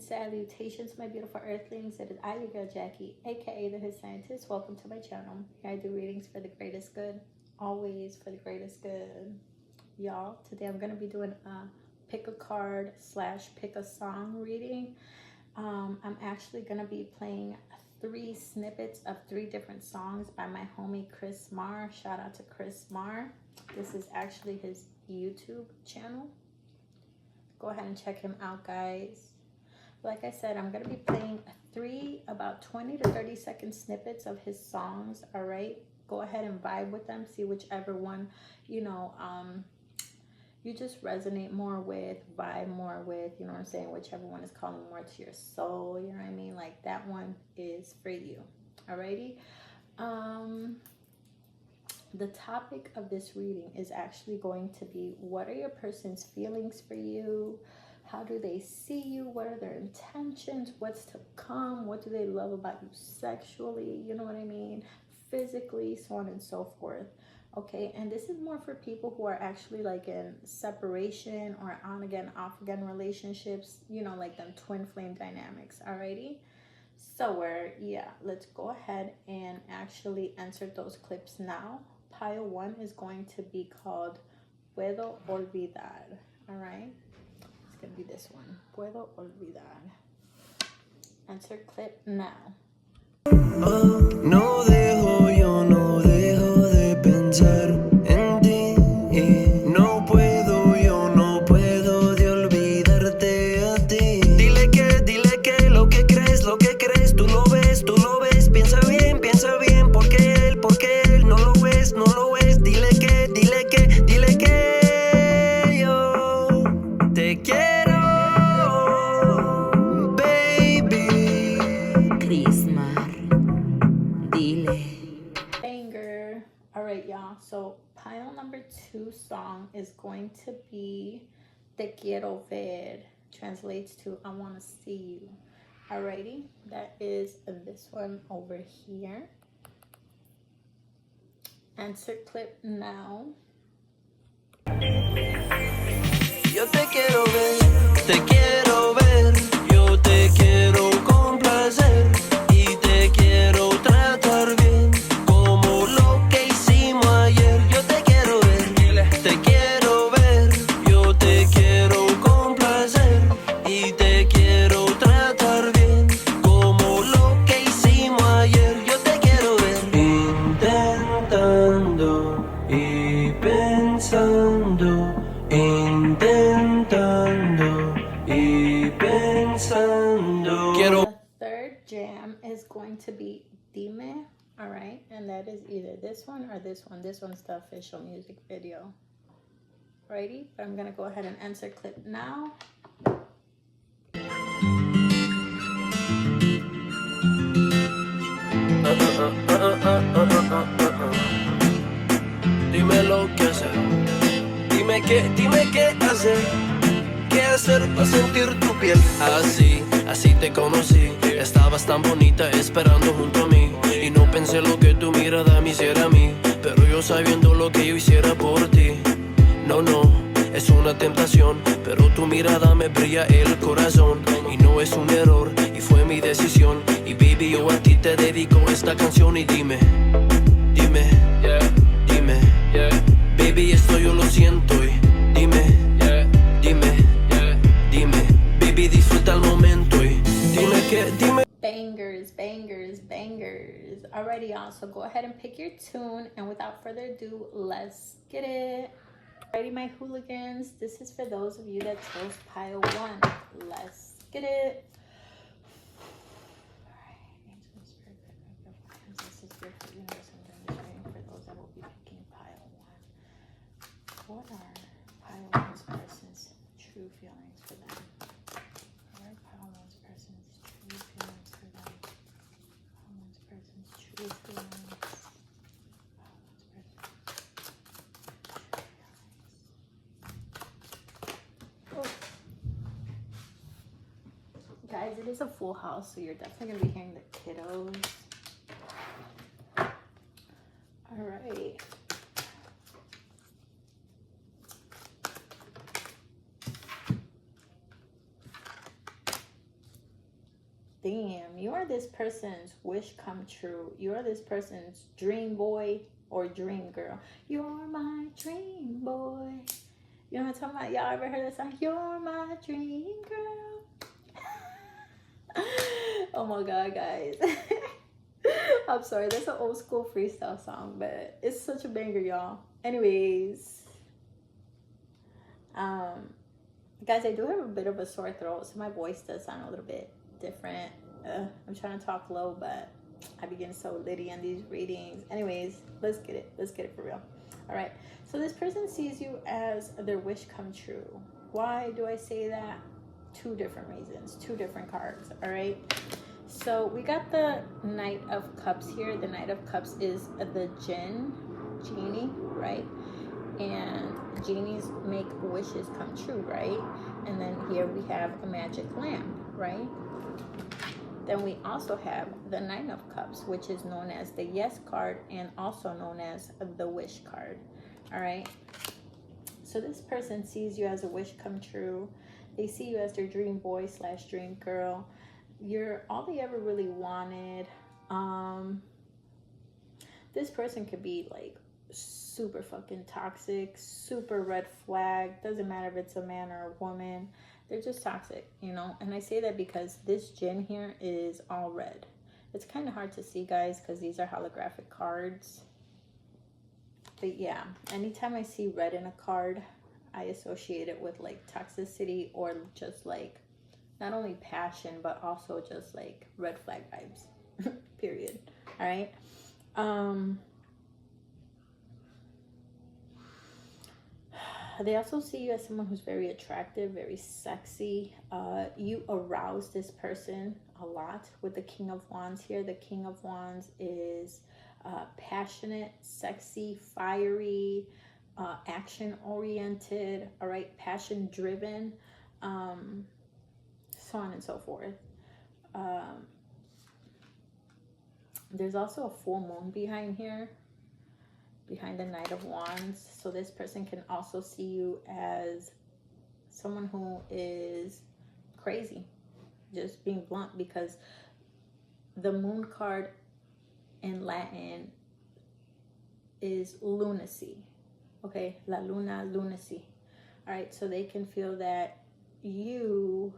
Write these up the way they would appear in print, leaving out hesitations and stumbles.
Salutations, my beautiful earthlings. It is I, your girl Jackie, aka the Hood Scientist. Welcome to my channel. Here I do readings for the greatest good, always for the greatest good. Y'all, today I'm going to be doing a pick a card / pick a song reading. I'm actually going to be playing 3 snippets of 3 different songs by my homie Chris Marr. Shout out to Chris Marr. This is actually his YouTube channel. Go ahead and check him out, guys. Like I said, I'm going to be playing 3 about 20 to 30 second snippets of his songs, all right? Go ahead and vibe with them. See whichever one, you know, you just resonate more with, vibe more with, you know what I'm saying? Whichever one is calling more to your soul, you know what I mean? Like that one is for you, alrighty? The topic of this reading is actually going to be, what are your person's feelings for you? How do they see you? What are their intentions? What's to come? What do they love about you sexually? You know what I mean? Physically, so on and so forth. Okay, and this is more for people who are actually like in separation or on again, off again relationships, you know, like them twin flame dynamics. Alrighty. So yeah, let's go ahead and actually insert those clips now. Pile 1 is going to be called Puedo Olvidar. Alright. It's going to be this one. Puedo Olvidar. Insert clip now. No dejo, yo no dejo de pensar en ti. No puedo, yo no puedo de olvidarte a ti. Dile que lo que crees, tú lo ves. Piensa bien, porque él no lo ves, no lo ves. Dile que yo te quiero. Banger. All right, y'all. So pile number 2 song is going to be Te Quiero Ver. Translates to I want to see you. Alrighty, that is this one over here. Insert clip now. Yo te quiero ver, yo te quiero complacer y te quiero tratar bien, como lo que hicimos ayer. Yo te quiero ver, yo te quiero complacer y te quiero tratar bien, como lo que hicimos ayer. Yo te quiero ver, intentando y pensando, intentando y pensando. The third jam is going to be Dime, all right? And that is either this one or this one. This one's the official music video. Alrighty, but I'm gonna go ahead and insert clip now. Dime lo que hacer, dime qué hacer, qué hacer para sentir tu piel. Así te conocí, estabas tan bonita esperando junto a mí, y no pensé lo que tu mirada me hiciera a mí, pero yo sabiendo lo que yo hiciera por ti. No, es una tentación, pero tu mirada me brilla el corazón, y no es un error, y fue mi decisión. Y baby, yo a ti te dedico esta canción. Y dime, baby, esto yo lo siento. Y dime, baby, disfruta el momento. Y dime. Bangers. Alrighty, y'all, so go ahead and pick your tune, and without further ado, let's get it. Alrighty, my hooligans, this is for those of you that chose pile 1. Let's get it. This is your universe and demonstrating for those that will be picking pile 1. What are pile 1's person's true feelings for them? What are pile 1's person's true feelings for them? Pile 1's person's true feelings. Guys, it is a full house, so you're definitely going to be hearing the kiddos. Alright. damn, you are this person's wish come true. You are this person's dream boy or dream girl. You're my dream boy. You know what I'm talking about? Y'all ever heard that song? You're my dream girl. Oh my god, guys. I'm sorry, that's an old school freestyle song, but it's such a banger, y'all. Anyways, guys, I do have a bit of a sore throat, so my voice does sound a little bit different. I'm trying to talk low, but I begin so litty in these readings. Anyways, let's get it for real. All right, so this person sees you as their wish come true. Why do I say that? Two different reasons, two different cards. All right, so we got the Knight of Cups here. The Knight of Cups is the genie, right? And genies make wishes come true, right? And then here we have a magic lamp, right? Then we also have the Nine of Cups, which is known as the Yes card and also known as the Wish card. All right. So this person sees you as a wish come true. They see you as their dream boy / dream girl. You're all they ever really wanted. This person could be like super fucking toxic, super red flag. Doesn't matter if it's a man or a woman. They're just toxic, you know. And I say that because this gin here is all red. It's kind of hard to see, guys, because these are holographic cards. But yeah, anytime I see red in a card, I associate it with like toxicity or just like not only passion, but also just like red flag vibes. Period. All right. They also see you as someone who's very attractive, very sexy. You arouse this person a lot with the King of Wands here. The King of Wands is passionate, sexy, fiery, action-oriented, all right, passion-driven, so on and so forth. There's also a full moon behind here, behind the Knight of Wands. So this person can also see you as someone who is crazy, just being blunt, because the moon card in Latin is lunacy. Okay, la luna, lunacy. All right, so they can feel that you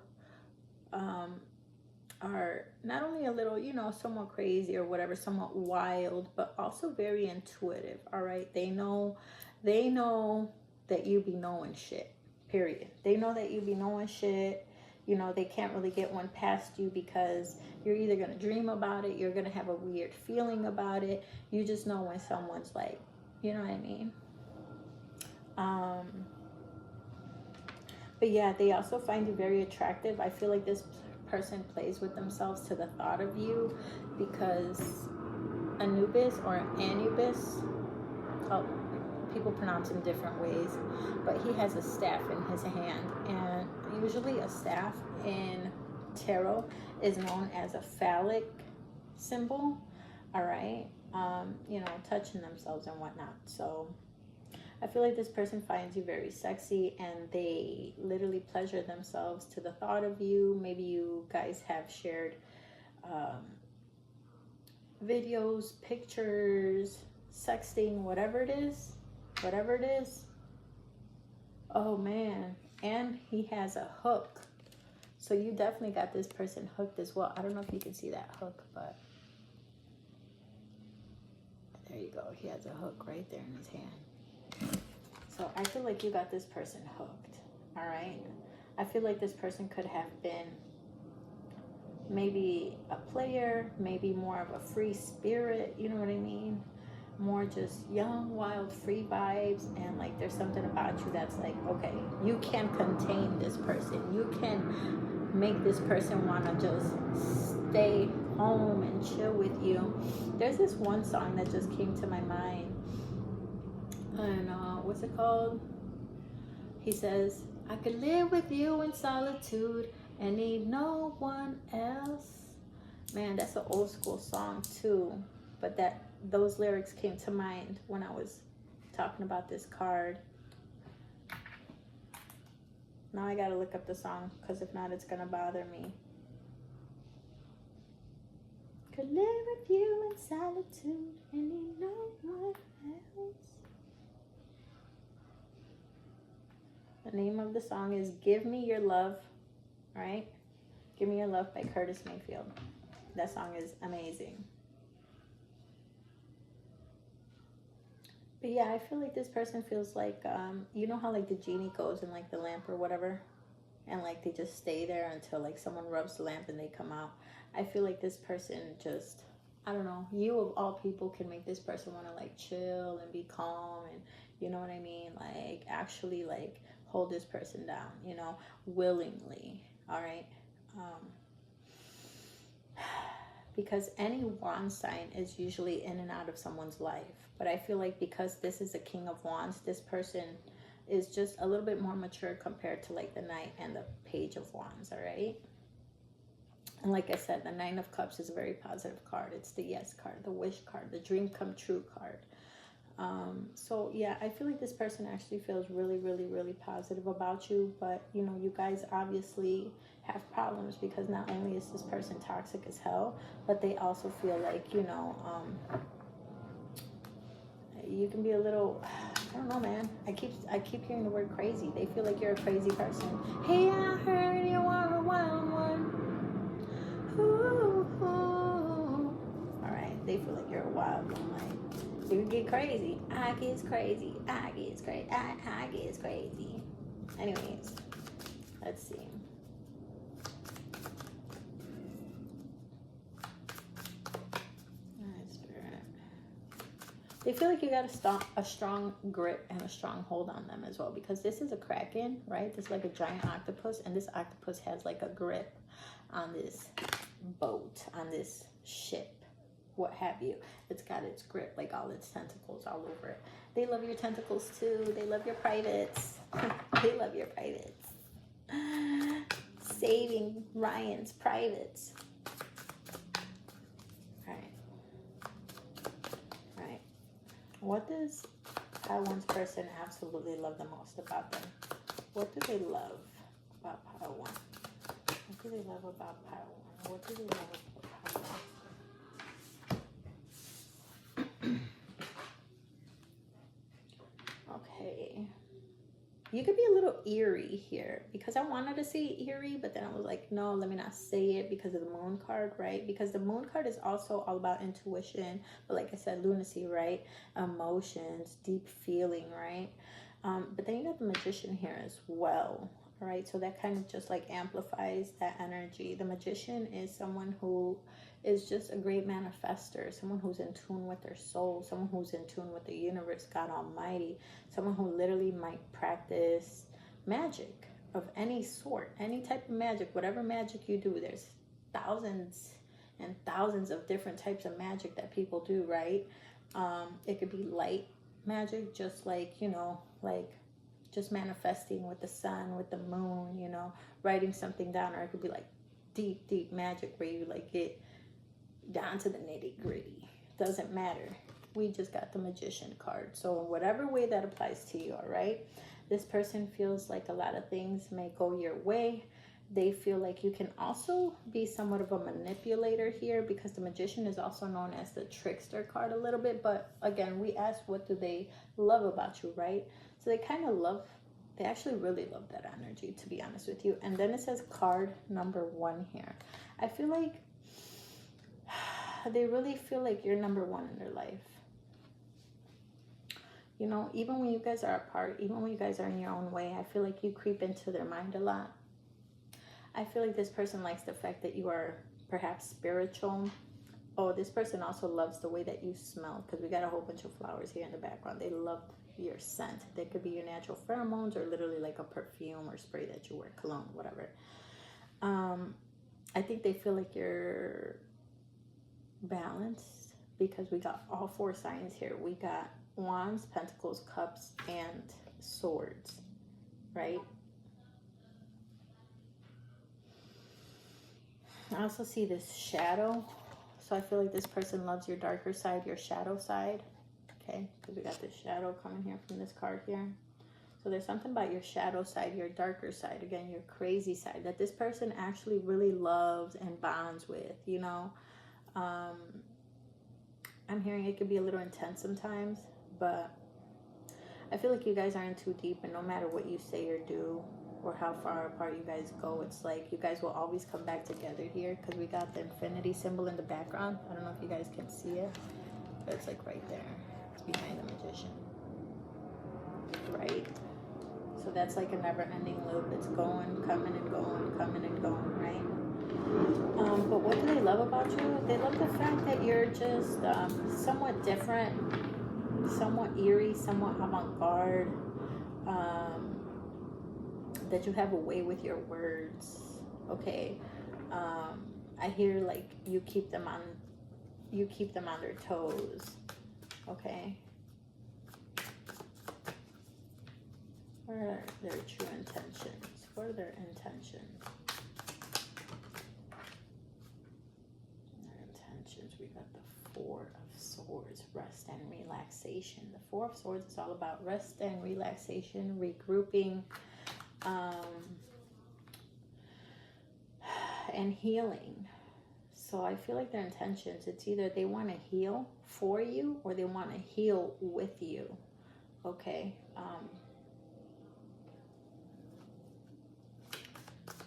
are not only a little, you know, somewhat crazy or whatever, somewhat wild, but also very intuitive. All right, they know that you be knowing shit, period. They know that you be knowing shit. You know, they can't really get one past you because you're either going to dream about it, you're going to have a weird feeling about it. You just know when someone's like, you know what I mean? But yeah, they also find you very attractive. I feel like this person plays with themselves to the thought of you because Anubis or Anubis, people pronounce him different ways, but he has a staff in his hand, and usually a staff in tarot is known as a phallic symbol. All right, you know, touching themselves and whatnot. So I feel like this person finds you very sexy and they literally pleasure themselves to the thought of you. Maybe you guys have shared videos, pictures, sexting, whatever it is. Oh man, and he has a hook. So you definitely got this person hooked as well. I don't know if you can see that hook, but there you go. He has a hook right there in his hand. So I feel like you got this person hooked, all right? I feel like this person could have been maybe a player, maybe more of a free spirit, you know what I mean? More just young, wild, free vibes, and like there's something about you that's like, okay, you can contain this person. You can make this person want to just stay home and chill with you. There's this one song that just came to my mind. And what's it called? He says, I could live with you in solitude and need no one else. Man, that's an old school song too, but those lyrics came to mind when I was talking about this card. Now I gotta look up the song because if not, it's gonna bother me. Could live with you in solitude and need no one else. The name of the song is Give Me Your Love, right? Give Me Your Love by Curtis Mayfield. That song is amazing. But yeah, I feel like this person feels like, you know how like the genie goes in like the lamp or whatever? And like they just stay there until like someone rubs the lamp and they come out. I feel like this person just, I don't know, you of all people can make this person want to like chill and be calm and, you know what I mean? Like actually like hold this person down, you know, willingly. All right. Because any wand sign is usually in and out of someone's life. But I feel like because this is a King of Wands, this person is just a little bit more mature compared to like the Knight and the Page of Wands, all right? And like I said, the Nine of Cups is a very positive card. It's the yes card, the wish card, the dream come true card. So yeah, I feel like this person actually feels really, really, really positive about you. But, you know, you guys obviously have problems because not only is this person toxic as hell, but they also feel like, you know, you can be a little, I don't know, man. I keep hearing the word crazy. They feel like you're a crazy person. Hey, I heard you are a wild one. Ooh, ooh. All right, they feel like you're a wild one. Like you get crazy. I gets crazy. I gets crazy. I gets crazy. Anyways, let's see. They feel like you got a strong grip and a strong hold on them as well, because this is a kraken, right? This is like a giant octopus, and this octopus has like a grip on this boat, on this ship, what have you. It's got its grip, like all its tentacles all over it. They love your tentacles too. They love your privates. They love your privates. Saving Ryan's privates. What does Padawan's person absolutely love the most about them? What do they love about Padawan? What do they love about Padawan? What do they love about Padawan? Okay. You could be a little eerie here, because I wanted to say eerie, but then I was like, no, let me not say it because of the moon card, right? Because the moon card is also all about intuition, but like I said, lunacy, right? Emotions, deep feeling, right? But then you got the magician here as well, all right? So that kind of just like amplifies that energy. The magician is someone who is just a great manifester, someone who's in tune with their soul, someone who's in tune with the universe, God Almighty, someone who literally might practice magic of any sort, any type of magic, whatever magic you do. There's thousands and thousands of different types of magic that people do, right? It could be light magic, just like, you know, like just manifesting with the sun, with the moon, you know, writing something down. Or it could be like deep, deep magic where you like get down to the nitty gritty. Doesn't matter. We just got the magician card. So in whatever way that applies to you, all right? This person feels like a lot of things may go your way. They feel like you can also be somewhat of a manipulator here, because the magician is also known as the trickster card a little bit. But again, we asked what do they love about you, right? So they kind of love, they actually really love that energy, to be honest with you. And then it says card number 1 here. I feel like they really feel like you're number 1 in their life. You know, even when you guys are apart, even when you guys are in your own way, I feel like you creep into their mind a lot. I feel like this person likes the fact that you are perhaps spiritual. Oh, this person also loves the way that you smell, because we got a whole bunch of flowers here in the background. They love your scent. They could be your natural pheromones, or literally like a perfume or spray that you wear, cologne, whatever. I think they feel like you're balanced, because we got all 4 signs here. We got Wands, Pentacles, Cups, and Swords, right? I also see this shadow. So I feel like this person loves your darker side, your shadow side. Okay, because we got this shadow coming here from this card here. So there's something about your shadow side, your darker side, again, your crazy side, that this person actually really loves and bonds with, you know. I'm hearing it could be a little intense sometimes, but I feel like you guys aren't too deep, and no matter what you say or do or how far apart you guys go, it's like you guys will always come back together here, because we got the infinity symbol in the background. I don't know if you guys can see it, but it's like right there. It's behind the magician, right? So that's like a never-ending loop. It's going, coming and going, coming and going, right? But what do they love about you? They love the fact that you're just somewhat different, somewhat eerie, somewhat avant-garde, that you have a way with your words, okay? I hear like you keep them on their toes, okay? What are their true intentions? What are their intentions? We got the Four of Swords, rest and relaxation. The Four of Swords is all about rest and relaxation, regrouping, and healing. So I feel like their intentions, it's either they want to heal for you or they want to heal with you, okay?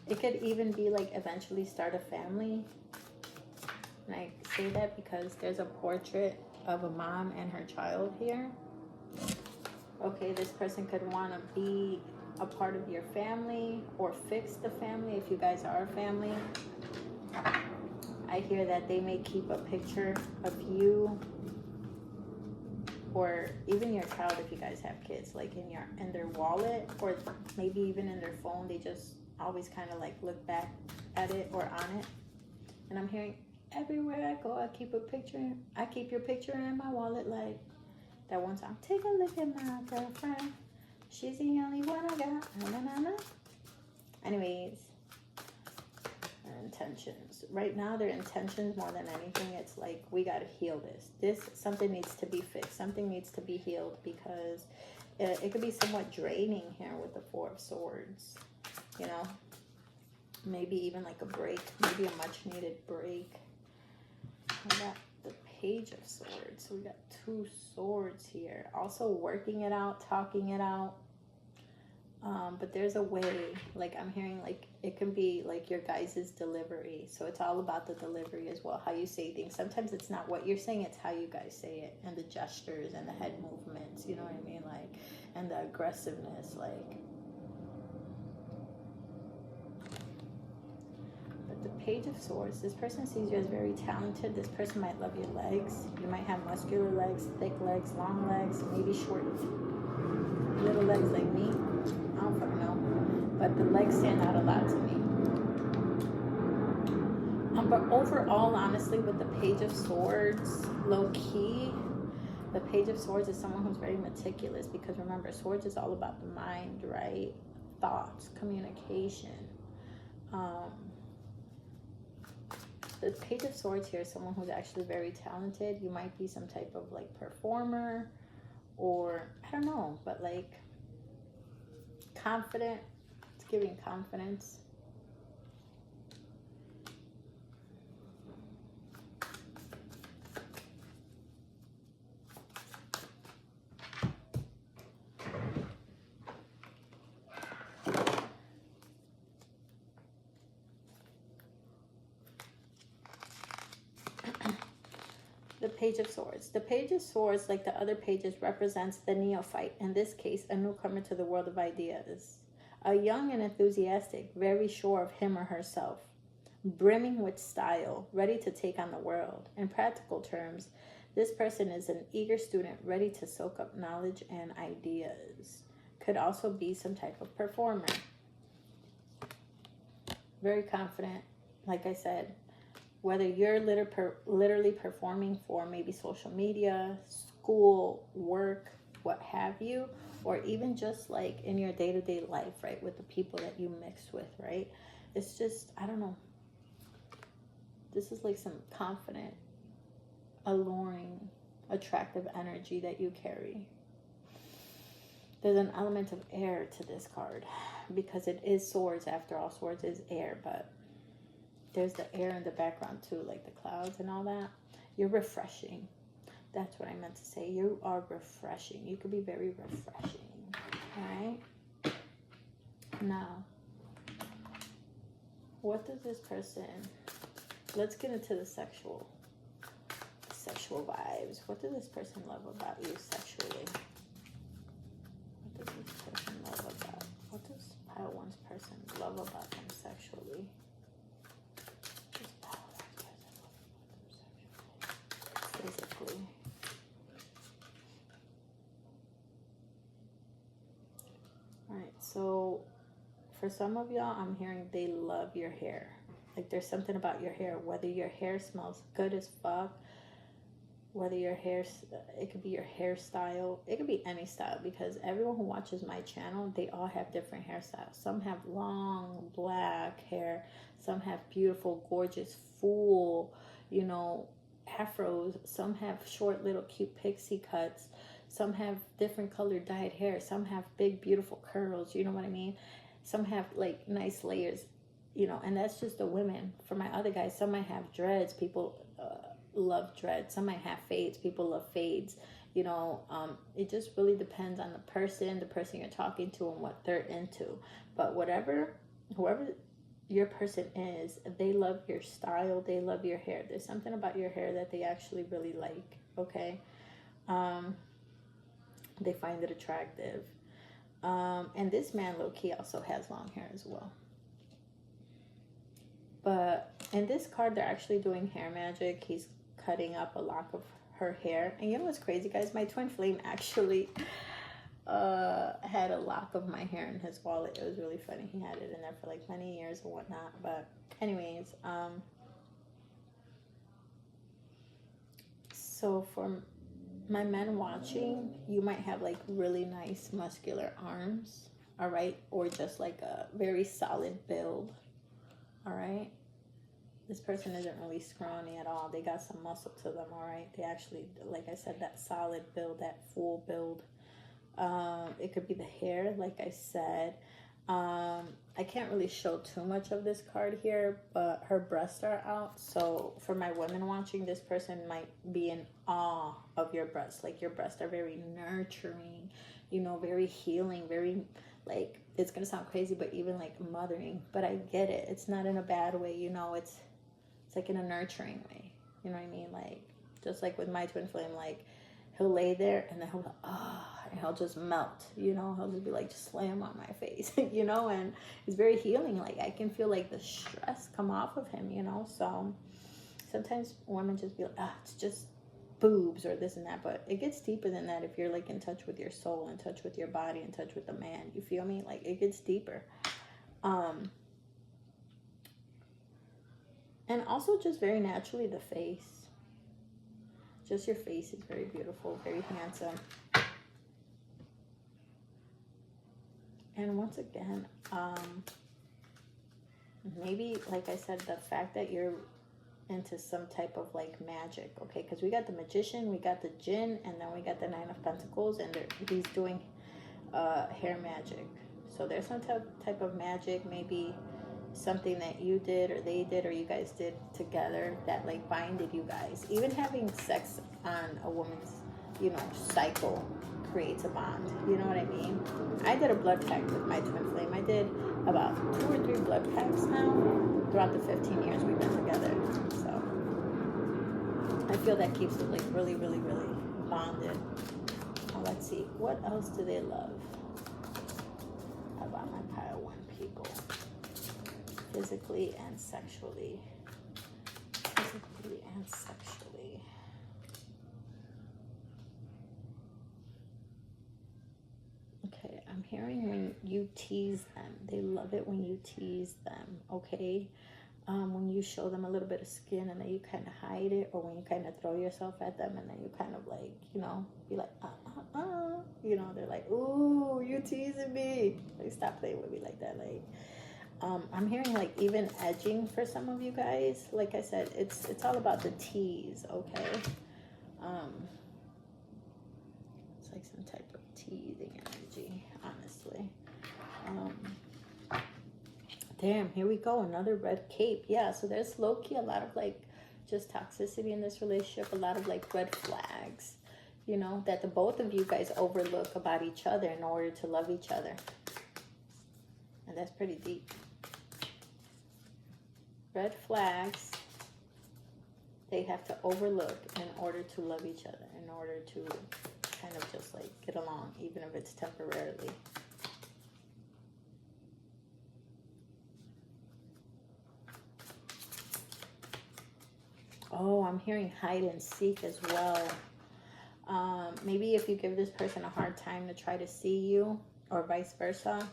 It could even be like eventually start a family. And I say that because there's a portrait of a mom and her child here. Okay, this person could want to be a part of your family or fix the family if you guys are a family. I hear that they may keep a picture of you or even your child if you guys have kids, like in their wallet, or maybe even in their phone. They just always kind of like look back at it or on it. And I'm hearing, everywhere I go, I keep your picture in my wallet. Like that one song, take a look at my girlfriend, she's the only one I got. Na, na, na. Anyways, their intentions right now, their intentions more than anything, it's like we got to heal this something needs to be fixed, something needs to be healed, because it could be somewhat draining here with the Four of Swords, you know, maybe even like a break, maybe a much needed break. We got the Page of Swords. So we got two swords here. Also working it out, talking it out. But there's a way, like I'm hearing like it can be like your guys' delivery. So it's all about the delivery as well, how you say things. Sometimes it's not what you're saying, it's how you guys say it, and the gestures and the head movements, you know what I mean? Like, and the aggressiveness, like. The Page of Swords, this person sees you as very talented. This person might love your legs. You might have muscular legs, thick legs, long legs, maybe short little legs like me. I don't fucking know, but the legs stand out a lot to me. But overall, honestly, with the Page of Swords, low key, the Page of Swords is someone who's very meticulous, because remember, swords is all about the mind, right? Thoughts, communication. The Page of Swords here is someone who's actually very talented. You might be some type of like performer, or I don't know, but like confident. It's giving confidence. The Page of Swords. The Page of Swords, like the other pages, represents the neophyte. In this case, a newcomer to the world of ideas. A young and enthusiastic, very sure of him or herself. Brimming with style, ready to take on the world. In practical terms, this person is an eager student, ready to soak up knowledge and ideas. Could also be some type of performer. Very confident, like I said. Whether you're literally performing for maybe social media, school, work, what have you, or even just like in your day-to-day life, right, with the people that you mix with, right? It's just, I don't know. This is like some confident, alluring, attractive energy that you carry. There's an element of air to this card, because it is swords. After all, swords is air, but there's the air in the background too, like the clouds and all that. You're refreshing. That's what I meant to say. You are refreshing. You could be very refreshing. All right. Now, what does this person, let's get into the sexual vibes. What does this person love about you sexually? What does this person love about? What does pile one's person love about them sexually? Physically. Alright, so for some of y'all, I'm hearing they love your hair. Like there's something about your hair, whether your hair smells good as fuck, whether your hair, it could be your hairstyle, it could be any style, because everyone who watches my channel, they all have different hairstyles. Some have long black hair, some have beautiful, gorgeous, full, you know, afros, some have short little cute pixie cuts, some have different colored dyed hair, some have big beautiful curls, you know what I mean? Some have like nice layers, you know, and that's just the women. For my other guys, some might have dreads, people love dreads, some might have fades, people love fades, you know. It just really depends on the person you're talking to and what they're into. But whoever your person is, they love your style, they love your hair. There's something about your hair that they actually really like, okay? They find it attractive. And this man low-key also has long hair as well. But in this card, they're actually doing hair magic. He's cutting up a lock of her hair. And you know what's crazy, guys? My twin flame actually had a lock of my hair in his wallet. It was really funny. He had it in there for like many years and whatnot. But anyways, so for my men watching, you might have like really nice muscular arms, all right? Or just like a very solid build, all right? This person isn't really scrawny at all. They got some muscle to them, all right? They actually, like I said, that solid build, that full build. It could be the hair, like I said. I can't really show too much of this card here, but her breasts are out. So for my women watching, this person might be in awe of your breasts. Like your breasts are very nurturing, you know, very healing, very like, it's gonna sound crazy, but even like mothering. But I get it. It's not in a bad way, you know. It's like in a nurturing way. You know what I mean? Like just like with my twin flame, like he'll lay there and then he'll and he'll just melt, you know. He'll just be like, just slam on my face, you know. And it's very healing. Like I can feel like the stress come off of him, you know. So sometimes women just be like, it's just boobs or this and that, but it gets deeper than that if you're like in touch with your soul, in touch with your body, in touch with the man. You feel me? Like it gets deeper. And also just very naturally the face. Just your face is very beautiful, very handsome. And once again, maybe, like I said, the fact that you're into some type of like magic, okay? Because we got the magician, we got the djinn, and then we got the 9 of pentacles, and he's doing hair magic. So there's some type of magic, maybe something that you did or they did or you guys did together that like binded you guys. Even having sex on a woman's, you know, cycle creates a bond. You know what I mean? I did a blood pact with my twin flame. I did about 2 or 3 blood pacts now throughout the 15 years we've been together. So I feel that keeps it like really, really, really bonded. Now let's see, what else do they love about my pile 1 people? Physically and sexually. Physically and sexually. Okay, I'm hearing when you tease them. They love it when you tease them, okay? When you show them a little bit of skin and then you kind of hide it, or when you kind of throw yourself at them and then you kind of like, you know, be like, you know, they're like, ooh, you teasing me. Like, stop playing with me like that, like. I'm hearing like even edging for some of you guys. Like I said, it's all about the tease, okay? It's like some type of teasing energy, honestly. Damn, here we go. Another red cape. Yeah, so there's low-key a lot of like just toxicity in this relationship. A lot of like red flags, you know, that the both of you guys overlook about each other in order to love each other. And that's pretty deep. Red flags they have to overlook in order to love each other, in order to kind of just like get along, even if it's temporarily. Oh, I'm hearing hide and seek as well. Maybe if you give this person a hard time to try to see you, or vice versa.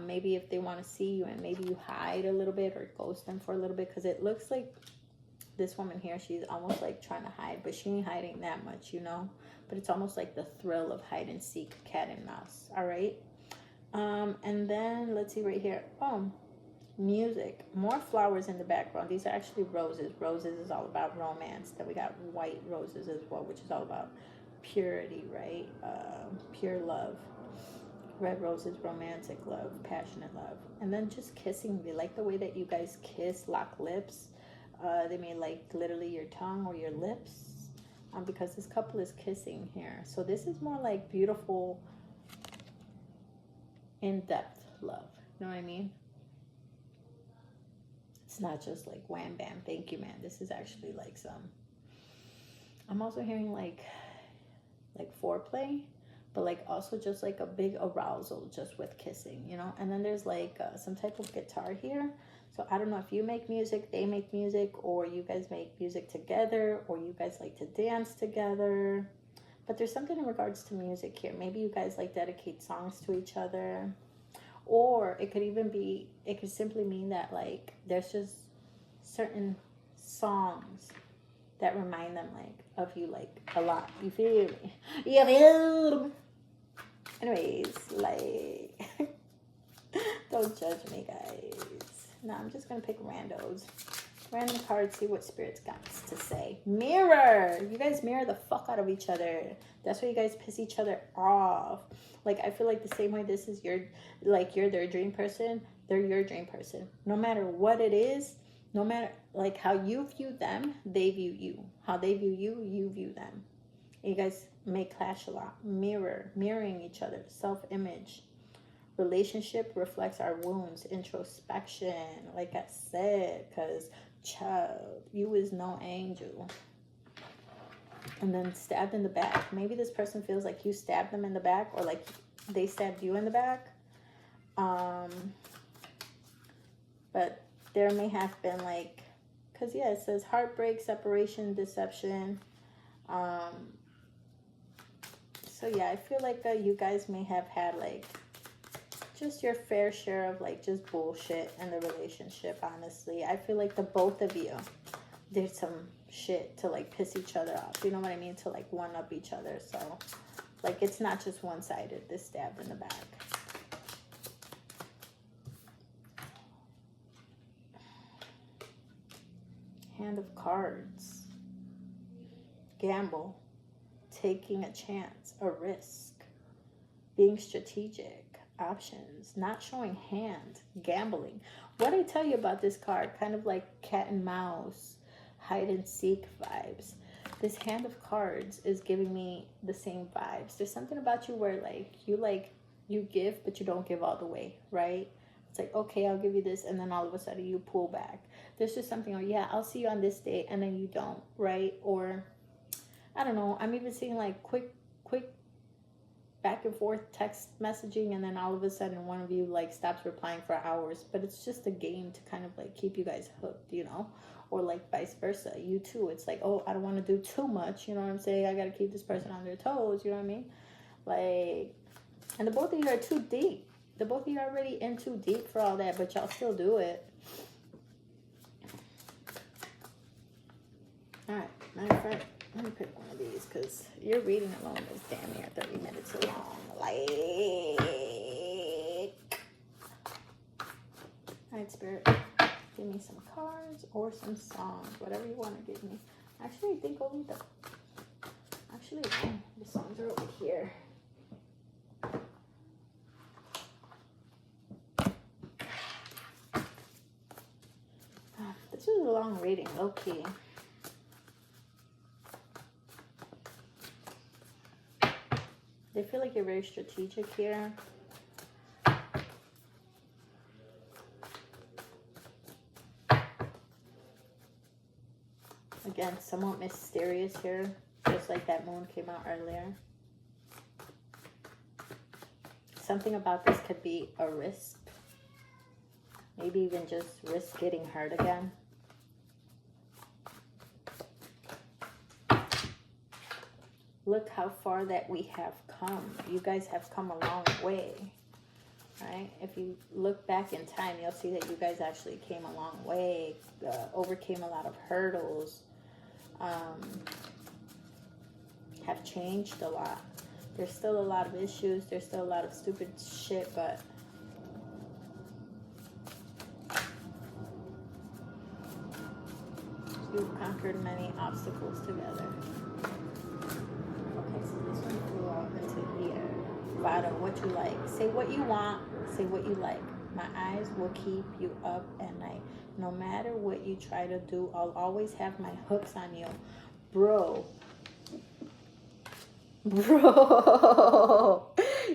Maybe if they want to see you and maybe you hide a little bit or ghost them for a little bit, because it looks like this woman here, she's almost like trying to hide, but she ain't hiding that much, you know. But it's almost like the thrill of hide and seek, cat and mouse. All right. And then let's see right here. Oh, music. More flowers in the background. These are actually roses. Roses is all about romance. Then we got white roses as well, which is all about purity, right? Pure love. Red roses, romantic love, passionate love. And then just kissing. They like the way that you guys kiss, lock lips. They may like literally your tongue or your lips, because this couple is kissing here. So this is more like beautiful, in-depth love. You know what I mean? It's not just like wham bam, thank you, man. This is actually like some, I'm also hearing like foreplay, but like also just like a big arousal just with kissing, you know. And then there's like some type of guitar here. So I don't know if you make music, they make music, or you guys make music together, or you guys like to dance together. But there's something in regards to music here. Maybe you guys like dedicate songs to each other. Or it could even be, it could simply mean that like there's just certain songs that remind them like of you like a lot. You feel me? You feel me? Anyways, like don't judge me, guys. No, I'm just gonna pick randos. Random cards, see what Spirit's got to say. Mirror! You guys mirror the fuck out of each other. That's why you guys piss each other off. Like, I feel like the same way this is your, like, you're their dream person, they're your dream person. No matter what it is, no matter, like, how you view them, they view you. How they view you, you view them. And you guys may clash a lot. Mirroring each other. Self-image. Relationship reflects our wounds. Introspection, like I said, because child, you is no angel. And then stabbed in the back. Maybe this person feels like you stabbed them in the back, or like they stabbed you in the back. But there may have been like, because yeah, it says heartbreak, separation, deception. So yeah, I feel like you guys may have had like just your fair share of like just bullshit in the relationship. Honestly, I feel like the both of you did some shit to like piss each other off, you know what I mean, to like one up each other. So like it's not just one-sided, this stabbed in the back. Hand of cards. Gamble. Taking a chance, a risk. Being strategic. Options, not showing hand, gambling. What I tell you about this card, kind of like cat and mouse, hide and seek vibes. This hand of cards is giving me the same vibes. There's something about you where you give, but you don't give all the way, right? It's like, okay, I'll give you this, and then all of a sudden you pull back. There's just something, or yeah, I'll see you on this day, and then you don't, right? Or I don't know, I'm even seeing like quick back and forth text messaging, and then all of a sudden one of you like stops replying for hours. But it's just a game to kind of like keep you guys hooked, you know. Or like vice versa, you too, it's like, oh, I don't want to do too much, you know what I'm saying, I gotta keep this person on their toes, you know what I mean? Like, and the both of you are too deep. The both of you are already in too deep for all that, but y'all still do it. All right, matter of fact, let me pick one of these, because your reading alone is damn near 30 minutes long. Like, all right, Spirit, give me some cards or some songs, whatever you want to give me. Actually, I think only the songs are over here. a long reading, low key. They feel like you're very strategic here. Again, somewhat mysterious here, just like that moon came out earlier. Something about this could be a risk. Maybe even just risk getting hurt again. Look how far that we have come. You guys have come a long way, right? If you look back in time, you'll see that you guys actually came a long way, overcame a lot of hurdles, have changed a lot. There's still a lot of issues. There's still a lot of stupid shit, but you've conquered many obstacles together. Okay, so this one flew out into here. Vado, what you like. Say what you want. Say what you like. My eyes will keep you up at night. No matter what you try to do, I'll always have my hooks on you. Bro. Bro.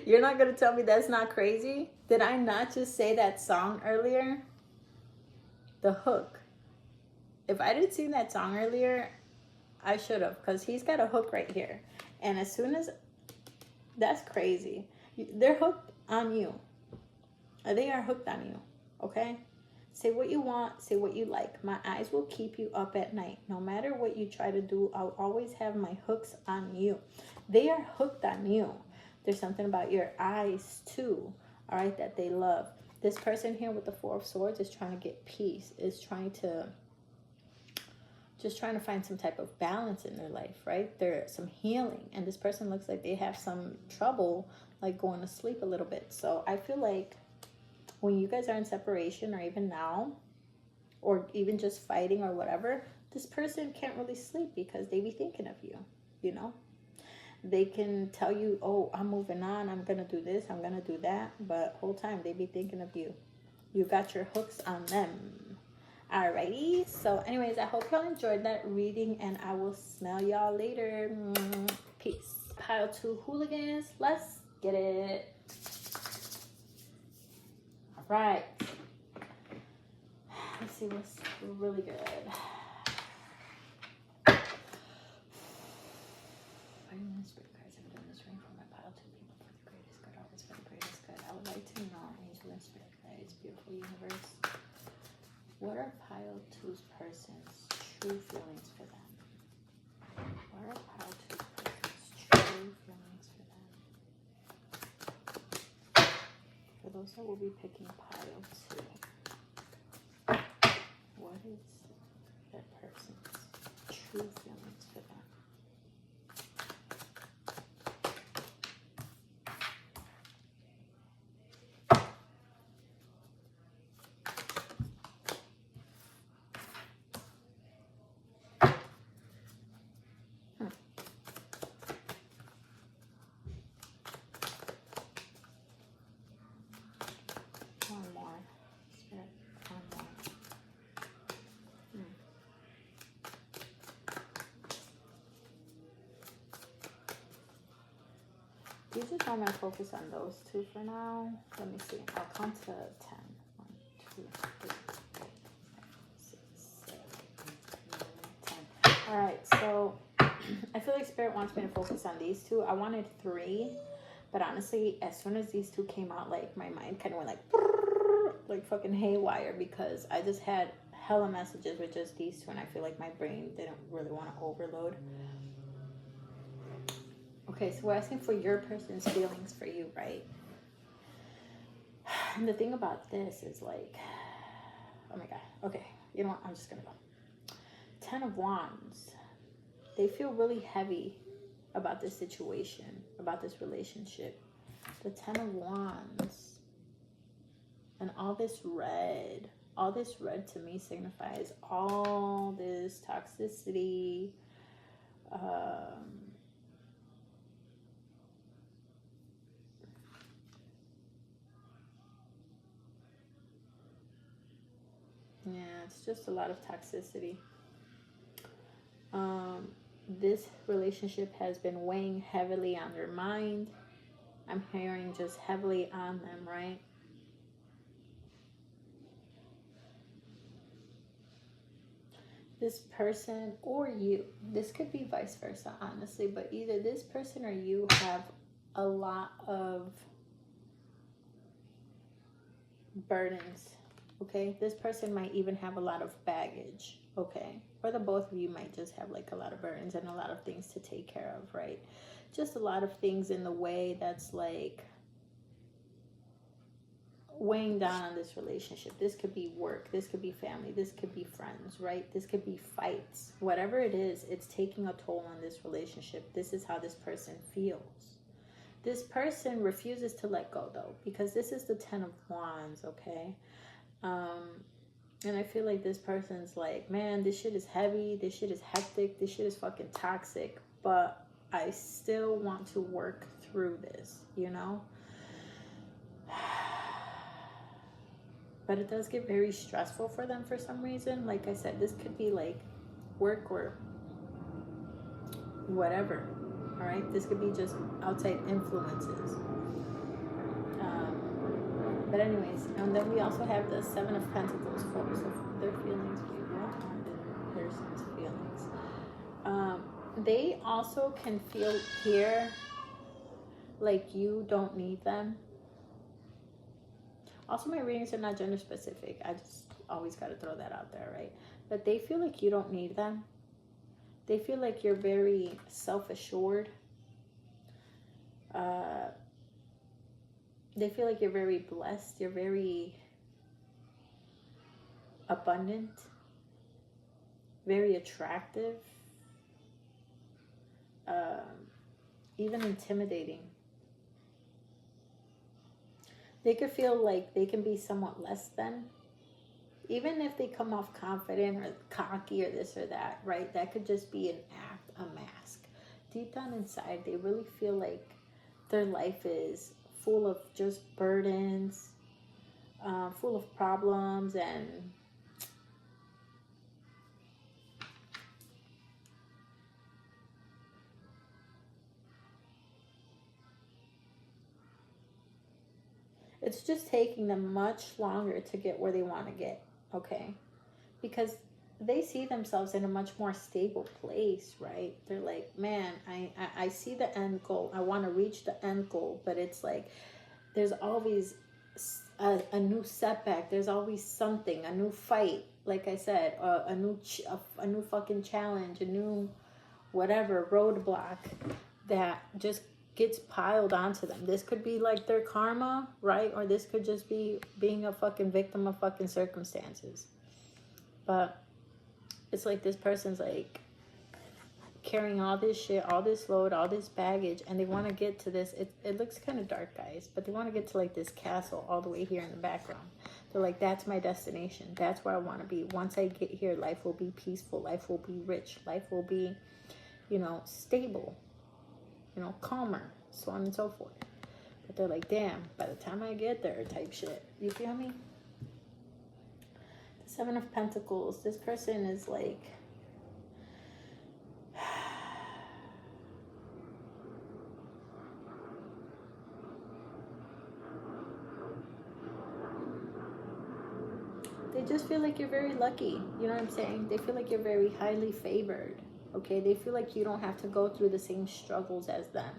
You're not going to tell me that's not crazy? Did I not just say that song earlier? The Hook. If I didn't sing that song earlier, I should have, because he's got a hook right here. And as soon as... That's crazy. They're hooked on you. They are hooked on you. Okay? Say what you want. Say what you like. My eyes will keep you up at night. No matter what you try to do, I'll always have my hooks on you. They are hooked on you. There's something about your eyes too, all right, that they love. This person here with the Four of Swords is trying to get peace, is trying to find some type of balance in their life, right? There's some healing, and this person looks like they have some trouble, like going to sleep a little bit. So I feel like when you guys are in separation, or even now, or even just fighting or whatever, this person can't really sleep because they be thinking of you, you know? They can tell you, oh, I'm moving on, I'm going to do this, I'm going to do that, but whole time they be thinking of you. You got your hooks on them. Alrighty, so anyways, I hope y'all enjoyed that reading, and I will smell y'all later. Peace. Pile 2 hooligans, let's get it. Alright, let's see what's really good. Spirit cards, I'm doing this ring for my pile 2 people for the greatest good, always for the greatest good. I would like to know, angel and spirit guides, beautiful universe, what are pile 2's person's true feelings for them? What are pile 2's person's true feelings for them? For those that will be picking pile 2, what is that person's true feelings for them? One more. Spirit, one more. You just want me to focus on those 2 for now. Let me see. I'll count to 10. 1, 2, 3, 4, 5, 6, 7, 8, 9, 10. Alright, so I feel like Spirit wants me to focus on these 2. I wanted 3, but honestly, as soon as these 2 came out, like my mind kind of went like fucking haywire, because I just had hella messages with just these 2, and I feel like my brain didn't really want to overload. Okay, so we're asking for your person's feelings for you, right? And the thing about this is like, oh my god, okay, you know what, I'm just gonna go. 10 of Wands. They feel really heavy about this situation, about this relationship. The 10 of Wands. And all this red to me signifies all this toxicity, Yeah, it's just a lot of toxicity. This relationship has been weighing heavily on their mind. I'm hearing just heavily on them, right? This person or you, this could be vice versa, honestly, but either this person or you have a lot of burdens, okay? This person might even have a lot of baggage, okay? Or the both of you might just have like a lot of burdens and a lot of things to take care of, right? Just a lot of things in the way that's like weighing down on this relationship. This could be work, this could be family, this could be friends, right? This could be fights. Whatever it is, it's taking a toll on this relationship. This is how this person feels. This person refuses to let go, though, because this is the 10 of Wands, okay? And I feel like this person's like, man, this shit is heavy, this shit is hectic, this shit is fucking toxic, but I still want to work through this, you know? But it does get very stressful for them for some reason. Like I said, this could be like work or whatever. All right, this could be just outside influences. But anyways, and then we also have the Seven of Pentacles. Focus of their feelings. What are the person's feelings? They also can feel here like you don't need them. Also, my readings are not gender specific. I just always got to throw that out there, right? But they feel like you don't need them. They feel like you're very self-assured. They feel like you're very blessed. You're very abundant. Very attractive. Even intimidating. They could feel like they can be somewhat less than. Even if they come off confident or cocky or this or that, right? That could just be an act, a mask. Deep down inside, they really feel like their life is full of just burdens, full of problems, and it's just taking them much longer to get where they want to get, okay? Because they see themselves in a much more stable place, right? They're like, man, I see the end goal. I want to reach the end goal, but it's like there's always a new setback. There's always something, a new fight. Like I said, a new fucking challenge, a new whatever roadblock that just gets piled onto them. This could be like their karma, right? Or this could just be being a fucking victim of fucking circumstances. But it's like this person's like carrying all this shit, all this load, all this baggage, and they want to get to this. It looks kind of dark, guys, but they want to get to like this castle all the way here in the background. They're like, that's my destination. That's where I want to be. Once I get here, life will be peaceful. Life will be rich. Life will be, you know, stable, you know, calmer, so on and so forth. But they're like, damn, by the time I get there, type shit. You feel me? The Seven of Pentacles. This person is like, they just feel like you're very lucky. You know what I'm saying? They feel like you're very highly favored. Okay? They feel like you don't have to go through the same struggles as them.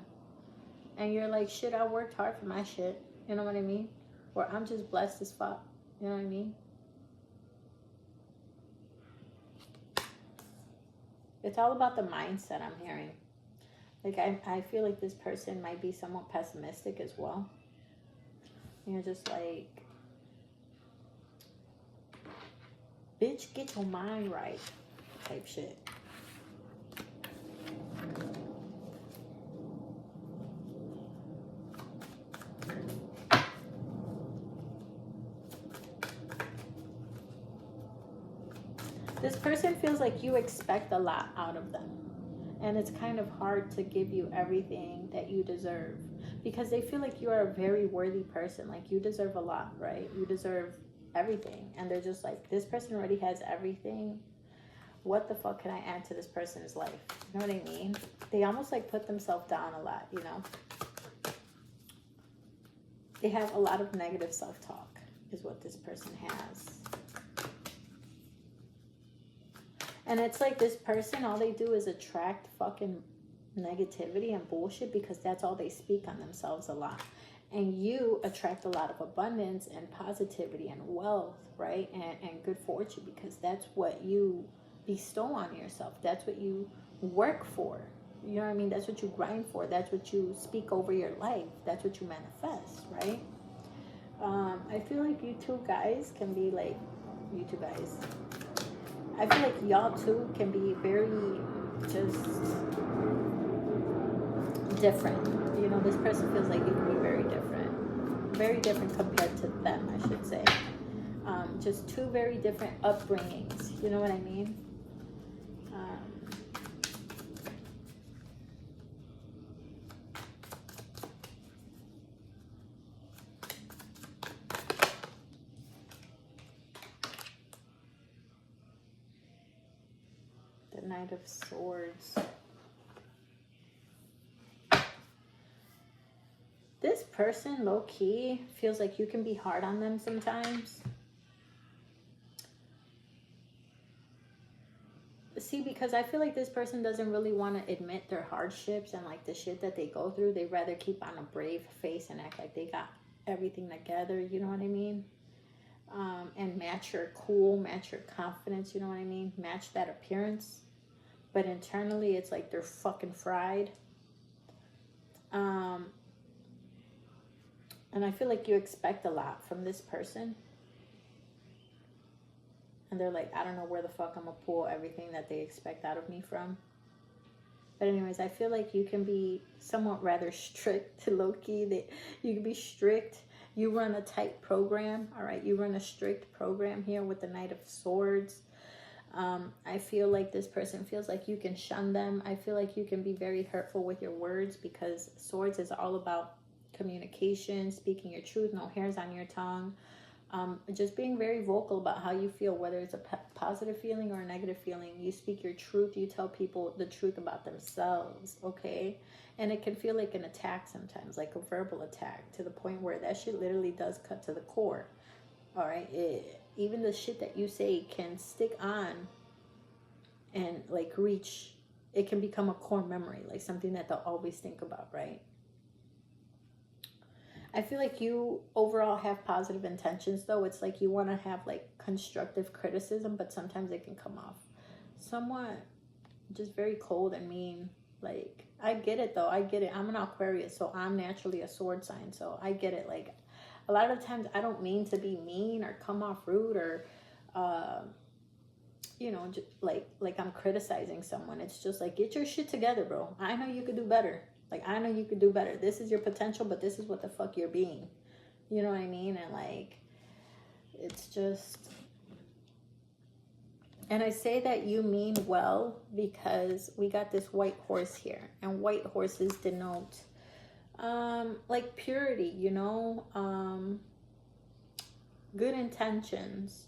And you're like, shit, I worked hard for my shit. You know what I mean? Or I'm just blessed as fuck. You know what I mean? It's all about the mindset, I'm hearing. Like, I feel like this person might be somewhat pessimistic as well. You're just like, bitch, get your mind right type shit. This person feels like you expect a lot out of them. And it's kind of hard to give you everything that you deserve. Because they feel like you are a very worthy person. Like, you deserve a lot, right? You deserve everything. And they're just like, this person already has everything. What the fuck can I add to this person's life? You know what I mean? They almost like put themselves down a lot, you know? They have a lot of negative self-talk is what this person has. And it's like this person, all they do is attract fucking negativity and bullshit because that's all they speak on themselves a lot. And you attract a lot of abundance and positivity and wealth, right? And good fortune, because that's what you bestow on yourself. That's what you work for. You know what I mean? That's what you grind for. That's what you speak over your life. That's what you manifest, right? I feel like you two guys can be like, you two guys, I feel like y'all two can be very just different. You know, this person feels like you can be very different compared to them, I should say. Just two very different upbringings. You know what I mean? The Knight of Swords. This person, low-key, feels like you can be hard on them sometimes. See, because I feel like this person doesn't really want to admit their hardships and like the shit that they go through. They rather keep on a brave face and act like they got everything together, you know what I mean? And match your cool, match your confidence, you know what I mean? Match that appearance. But internally, it's like they're fucking fried. And I feel like you expect a lot from this person. And they're like, I don't know where the fuck I'm going to pull everything that they expect out of me from. But anyways, I feel like you can be somewhat rather strict, low-key. You can be strict. You run a tight program, all right? You run a strict program here with the Knight of Swords. I feel like this person feels like you can shun them. I feel like you can be very hurtful with your words because swords is all about communication, speaking your truth, no hairs on your tongue. Just being very vocal about how you feel, whether it's a positive feeling or a negative feeling. You speak your truth. You tell people the truth about themselves, okay? And it can feel like an attack sometimes, like a verbal attack, to the point where that shit literally does cut to the core, all right? Even the shit that you say can stick on and like reach, it can become a core memory, like something that they'll always think about, right? I feel like you overall have positive intentions, though. It's like you want to have like constructive criticism, but sometimes it can come off somewhat just very cold and mean. Like, I get it, though. I get it. I'm an Aquarius, so I'm naturally a sword sign. So I get it. Like, a lot of times I don't mean to be mean or come off rude or, you know, just like I'm criticizing someone. It's just like, get your shit together, bro. I know you could do better. Like, I know you could do better. This is your potential, but this is what the fuck you're being. You know what I mean? And, like, it's just... And I say that you mean well because we got this white horse here. And white horses denote, like, purity, you know? Good intentions.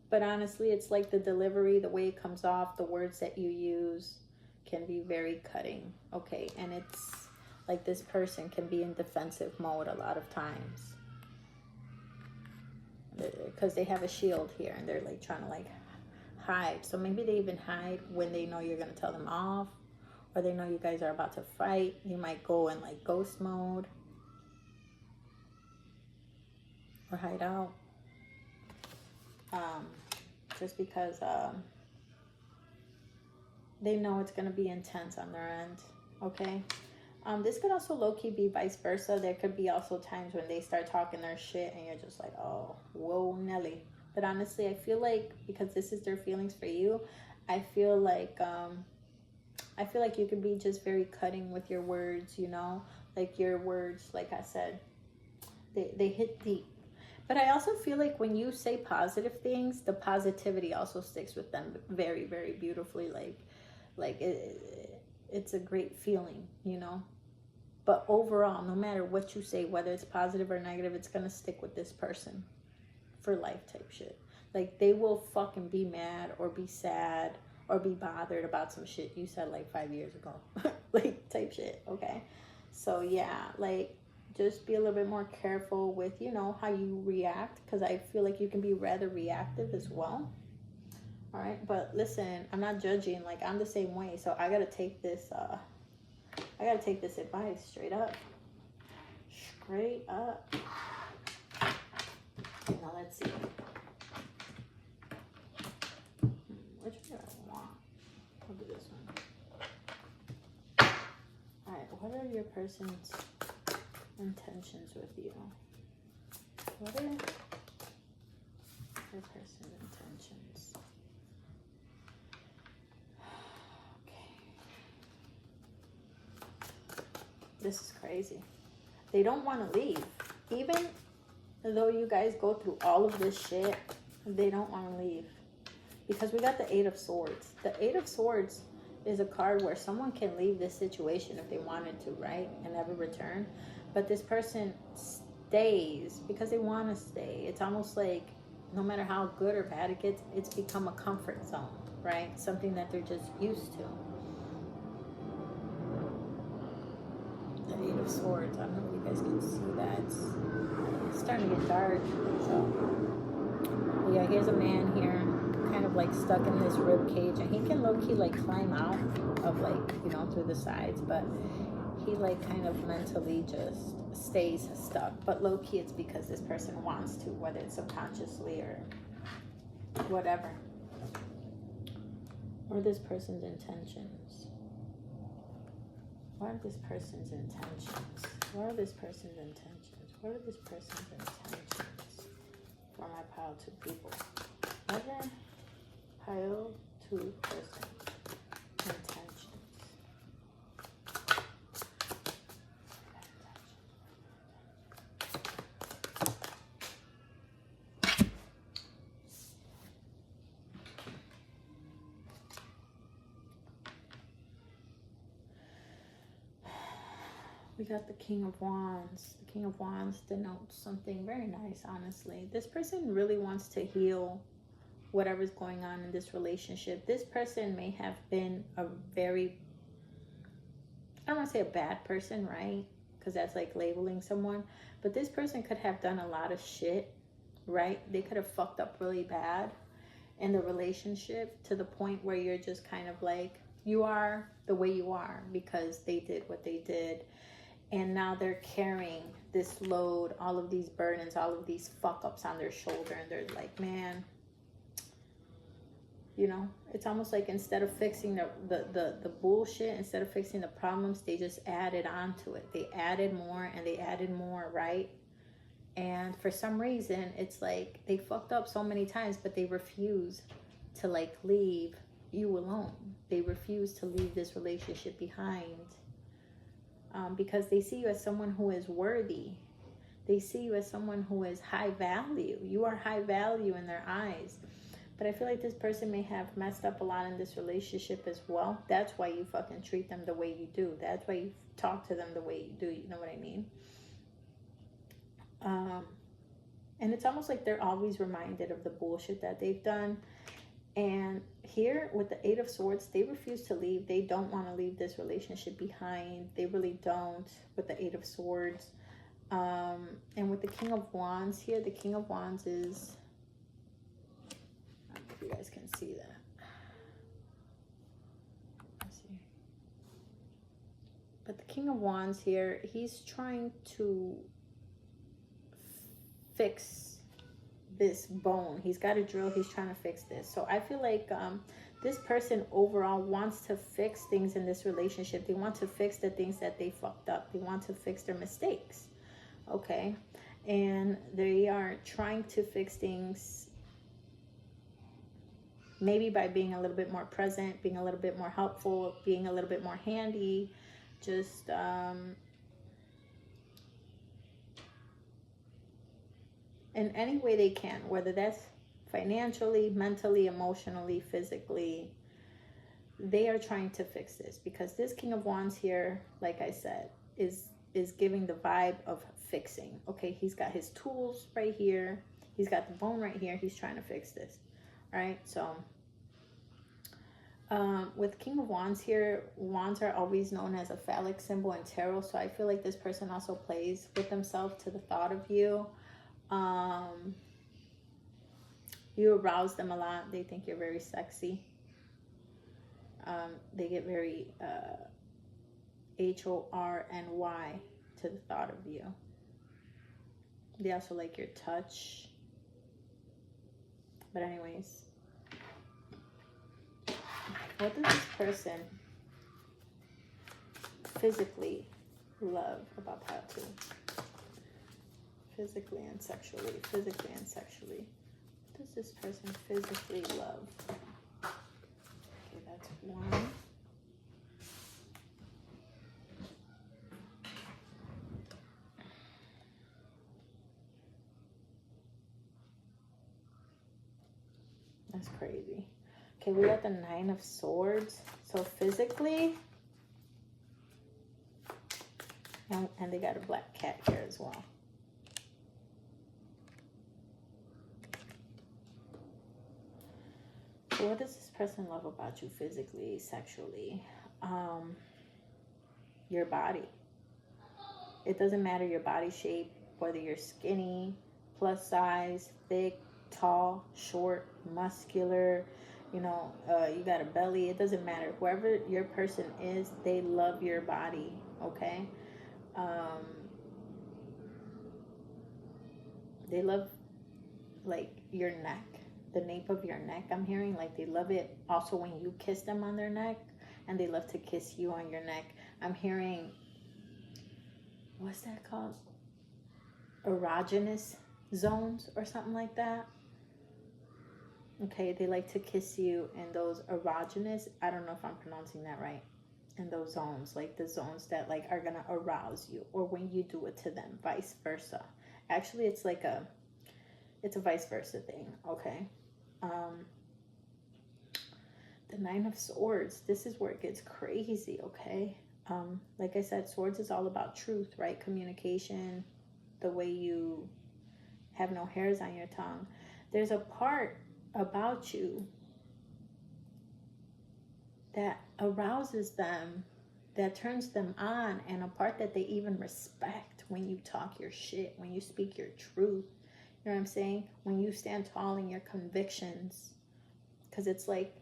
But honestly, it's like the delivery, the way it comes off, the words that you use can be very cutting, okay? And it's like this person can be in defensive mode a lot of times because they have a shield here and they're like trying to like hide. So maybe they even hide when they know you're going to tell them off, or they know you guys are about to fight. You might go in like ghost mode or hide out. Just because they know it's going to be intense on their end, okay? This could also low-key be vice versa. There could be also times when they start talking their shit and you're just like, oh, whoa, Nelly. But honestly, I feel like because this is their feelings for you, I feel like you could be just very cutting with your words, you know? Like your words, like I said, they hit deep. But I also feel like when you say positive things, the positivity also sticks with them very, very beautifully. Like it's a great feeling, you know? But overall, no matter what you say, whether it's positive or negative, it's going to stick with this person for life type shit. Like, they will fucking be mad or be sad or be bothered about some shit you said like 5 years ago. Like, type shit, okay? So, yeah, like, just be a little bit more careful with, you know, how you react. Because I feel like you can be rather reactive as well. All right? But listen, I'm not judging. Like, I'm the same way. So, I got to take this... I gotta take this advice straight up. Straight up. Now let's see. Which one do I want? I'll do this one. Alright, what are your person's intentions with you? What are your person's intentions? This is crazy. They don't want to leave. Even though you guys go through all of this shit, they don't want to leave. Because we got the Eight of Swords. The Eight of Swords is a card where someone can leave this situation if they wanted to, right? And never return. But this person stays because they want to stay. It's almost like no matter how good or bad it gets, it's become a comfort zone, right? Something that they're just used to. The Eight of Swords. I don't know if you guys can see that. It's starting to get dark. So, yeah, here's a man here, kind of like stuck in this rib cage, and he can low-key like climb out of like, you know, through the sides, but he like kind of mentally just stays stuck. But low-key, it's because this person wants to, whether it's subconsciously or whatever. Or this person's intentions. What are this person's intentions? What are this person's intentions? What are this person's intentions for my pile 2 people? What are pile 2 person intentions? We got the King of Wands. The King of Wands denotes something very nice, honestly. This person really wants to heal whatever's going on in this relationship. This person may have been a very, I don't want to say a bad person, right? Because that's like labeling someone. But this person could have done a lot of shit, right? They could have fucked up really bad in the relationship to the point where you're just kind of like, you are the way you are because they did what they did. And now they're carrying this load, all of these burdens, all of these fuck-ups on their shoulder. And they're like, man, you know, it's almost like instead of fixing the bullshit, instead of fixing the problems, they just added on to it. They added more and they added more, right? And for some reason, it's like they fucked up so many times, but they refuse to like leave you alone. They refuse to leave this relationship behind. Because they see you as someone who is worthy. They see you as someone who is high value. You are high value in their eyes. But I feel like this person may have messed up a lot in this relationship as well. That's why you fucking treat them the way you do. That's why you talk to them the way you do. You know what I mean? And it's almost like they're always reminded of the bullshit that they've done. And here with the Eight of Swords, they refuse to leave. They don't want to leave this relationship behind. They really don't with the Eight of Swords. And with the King of Wands here, the King of Wands is, I don't know if you guys can see that. Let's see. But the King of Wands here, he's trying to fix this bone. He's got a drill. He's trying to fix this. So I feel like this person overall wants to fix things in this relationship. They want to fix the things that they fucked up. They want to fix their mistakes. Okay. And they are trying to fix things maybe by being a little bit more present, being a little bit more helpful, being a little bit more handy, just in any way they can, whether that's financially, mentally, emotionally, physically. They are trying to fix this because this King of Wands here, like I said, is is giving the vibe of fixing. Okay, he's got his tools right here. He's got the bone right here. He's trying to fix this. All right, so with King of Wands here, wands are always known as a phallic symbol in tarot. So I feel like this person also plays with themselves to the thought of you. You arouse them a lot. They think you're very sexy. They get very HORNY to the thought of you. They also like your touch. But anyways, what does this person physically love about tattoo? Physically and sexually. Physically and sexually. What does this person physically love? Okay, that's one. That's crazy. Okay, we got the 9 of Swords. So physically, and they got a black cat here as well. So what does this person love about you physically, sexually? Your body. It doesn't matter your body shape, whether you're skinny, plus size, thick, tall, short, muscular, you know, you got a belly. It doesn't matter. Whoever your person is, they love your body, okay? They love, like, your neck, the nape of your neck. I'm hearing, like, they love it also when you kiss them on their neck, and they love to kiss you on your neck. I'm hearing, what's that called? Erogenous zones or something like that. Okay, they like to kiss you in those erogenous, I don't know if I'm pronouncing that right, in those zones, like the zones that like are gonna arouse you, or when you do it to them, vice versa. Actually, it's like it's a vice versa thing, okay? The 9 of Swords, this is where it gets crazy, okay? Like I said, Swords is all about truth, right? Communication, the way you have no hairs on your tongue. There's a part about you that arouses them, that turns them on, and a part that they even respect when you talk your shit, when you speak your truth. You know what I'm saying? When you stand tall in your convictions. Because it's like,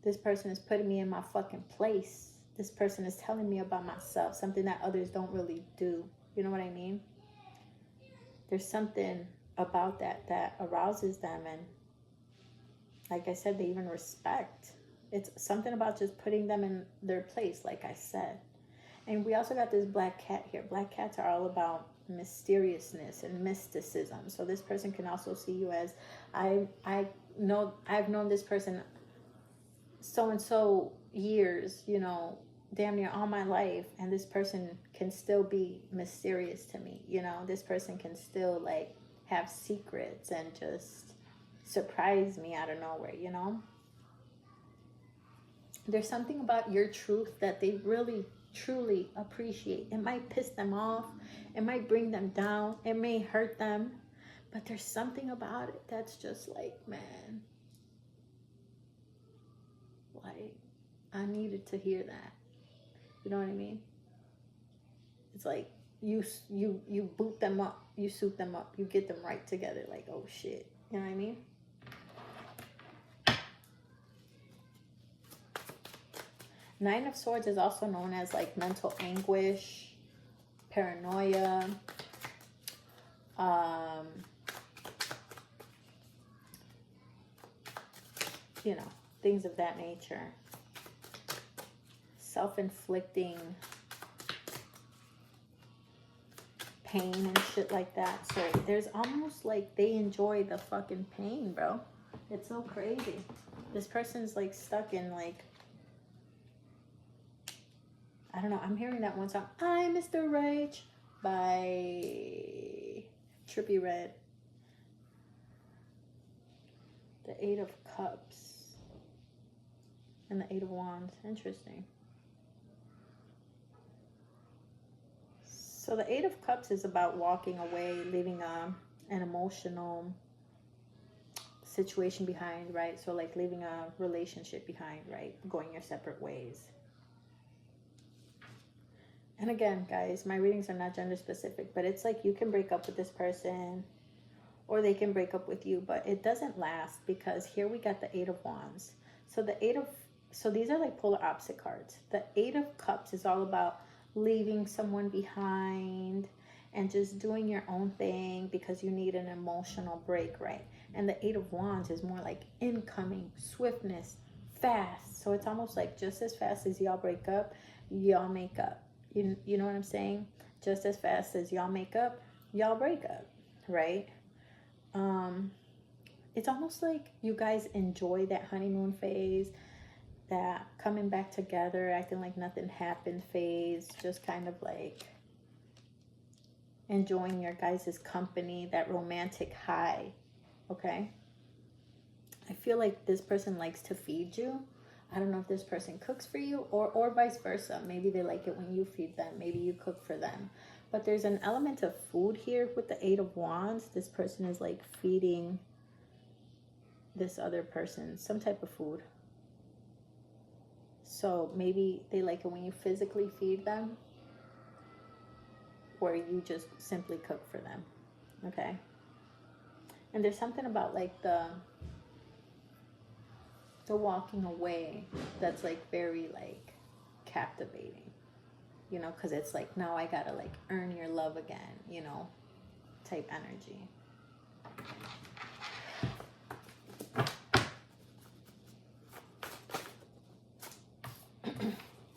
this person is putting me in my fucking place. This person is telling me about myself, something that others don't really do. You know what I mean? There's something about that that arouses them, and like I said, they even respect. It's something about just putting them in their place, like I said. And we also got this black cat here. Black cats are all about mysteriousness and mysticism. So this person can also see you as, I've known this person so and so years, you know, damn near all my life, and this person can still be mysterious to me. You know, this person can still like have secrets and just surprise me out of nowhere, you know? There's something about your truth that they really, truly appreciate. It might piss them off. It might bring them down. It may hurt them. But there's something about it that's just like, man, like, I needed to hear that. You know what I mean? It's like, you boot them up. You suit them up. You get them right together. Like, oh, shit. You know what I mean? Nine of Swords is also known as like mental anguish, paranoia, you know, things of that nature. Self-inflicting pain and shit like that. So there's almost like they enjoy the fucking pain, bro. It's so crazy. This person's like stuck in like, I don't know. I'm hearing that one song, I'm Mr. Rage, by Trippie Redd. The 8 of Cups and the 8 of Wands. Interesting. So the Eight of Cups is about walking away, leaving an emotional situation behind, right? So like leaving a relationship behind, right? Going your separate ways. And again, guys, my readings are not gender specific, but it's like you can break up with this person or they can break up with you, but it doesn't last, because here we got the Eight of Wands. So so these are like polar opposite cards. The Eight of Cups is all about leaving someone behind and just doing your own thing because you need an emotional break, right? And the Eight of Wands is more like incoming, swiftness, fast. So it's almost like just as fast as y'all break up, y'all make up. You know what I'm saying? Just as fast as y'all make up, y'all break up, right? It's almost like you guys enjoy that honeymoon phase, that coming back together, acting like nothing happened phase, just kind of like enjoying your guys' company, that romantic high, okay? I feel like this person likes to feed you. I don't know if this person cooks for you or vice versa. Maybe they like it when you feed them. Maybe you cook for them. But there's an element of food here with the Eight of Wands. This person is like feeding this other person some type of food. So maybe they like it when you physically feed them, or you just simply cook for them, okay? And there's something about like the walking away that's like very like captivating, you know, because it's like, now I gotta like earn your love again, you know, type energy.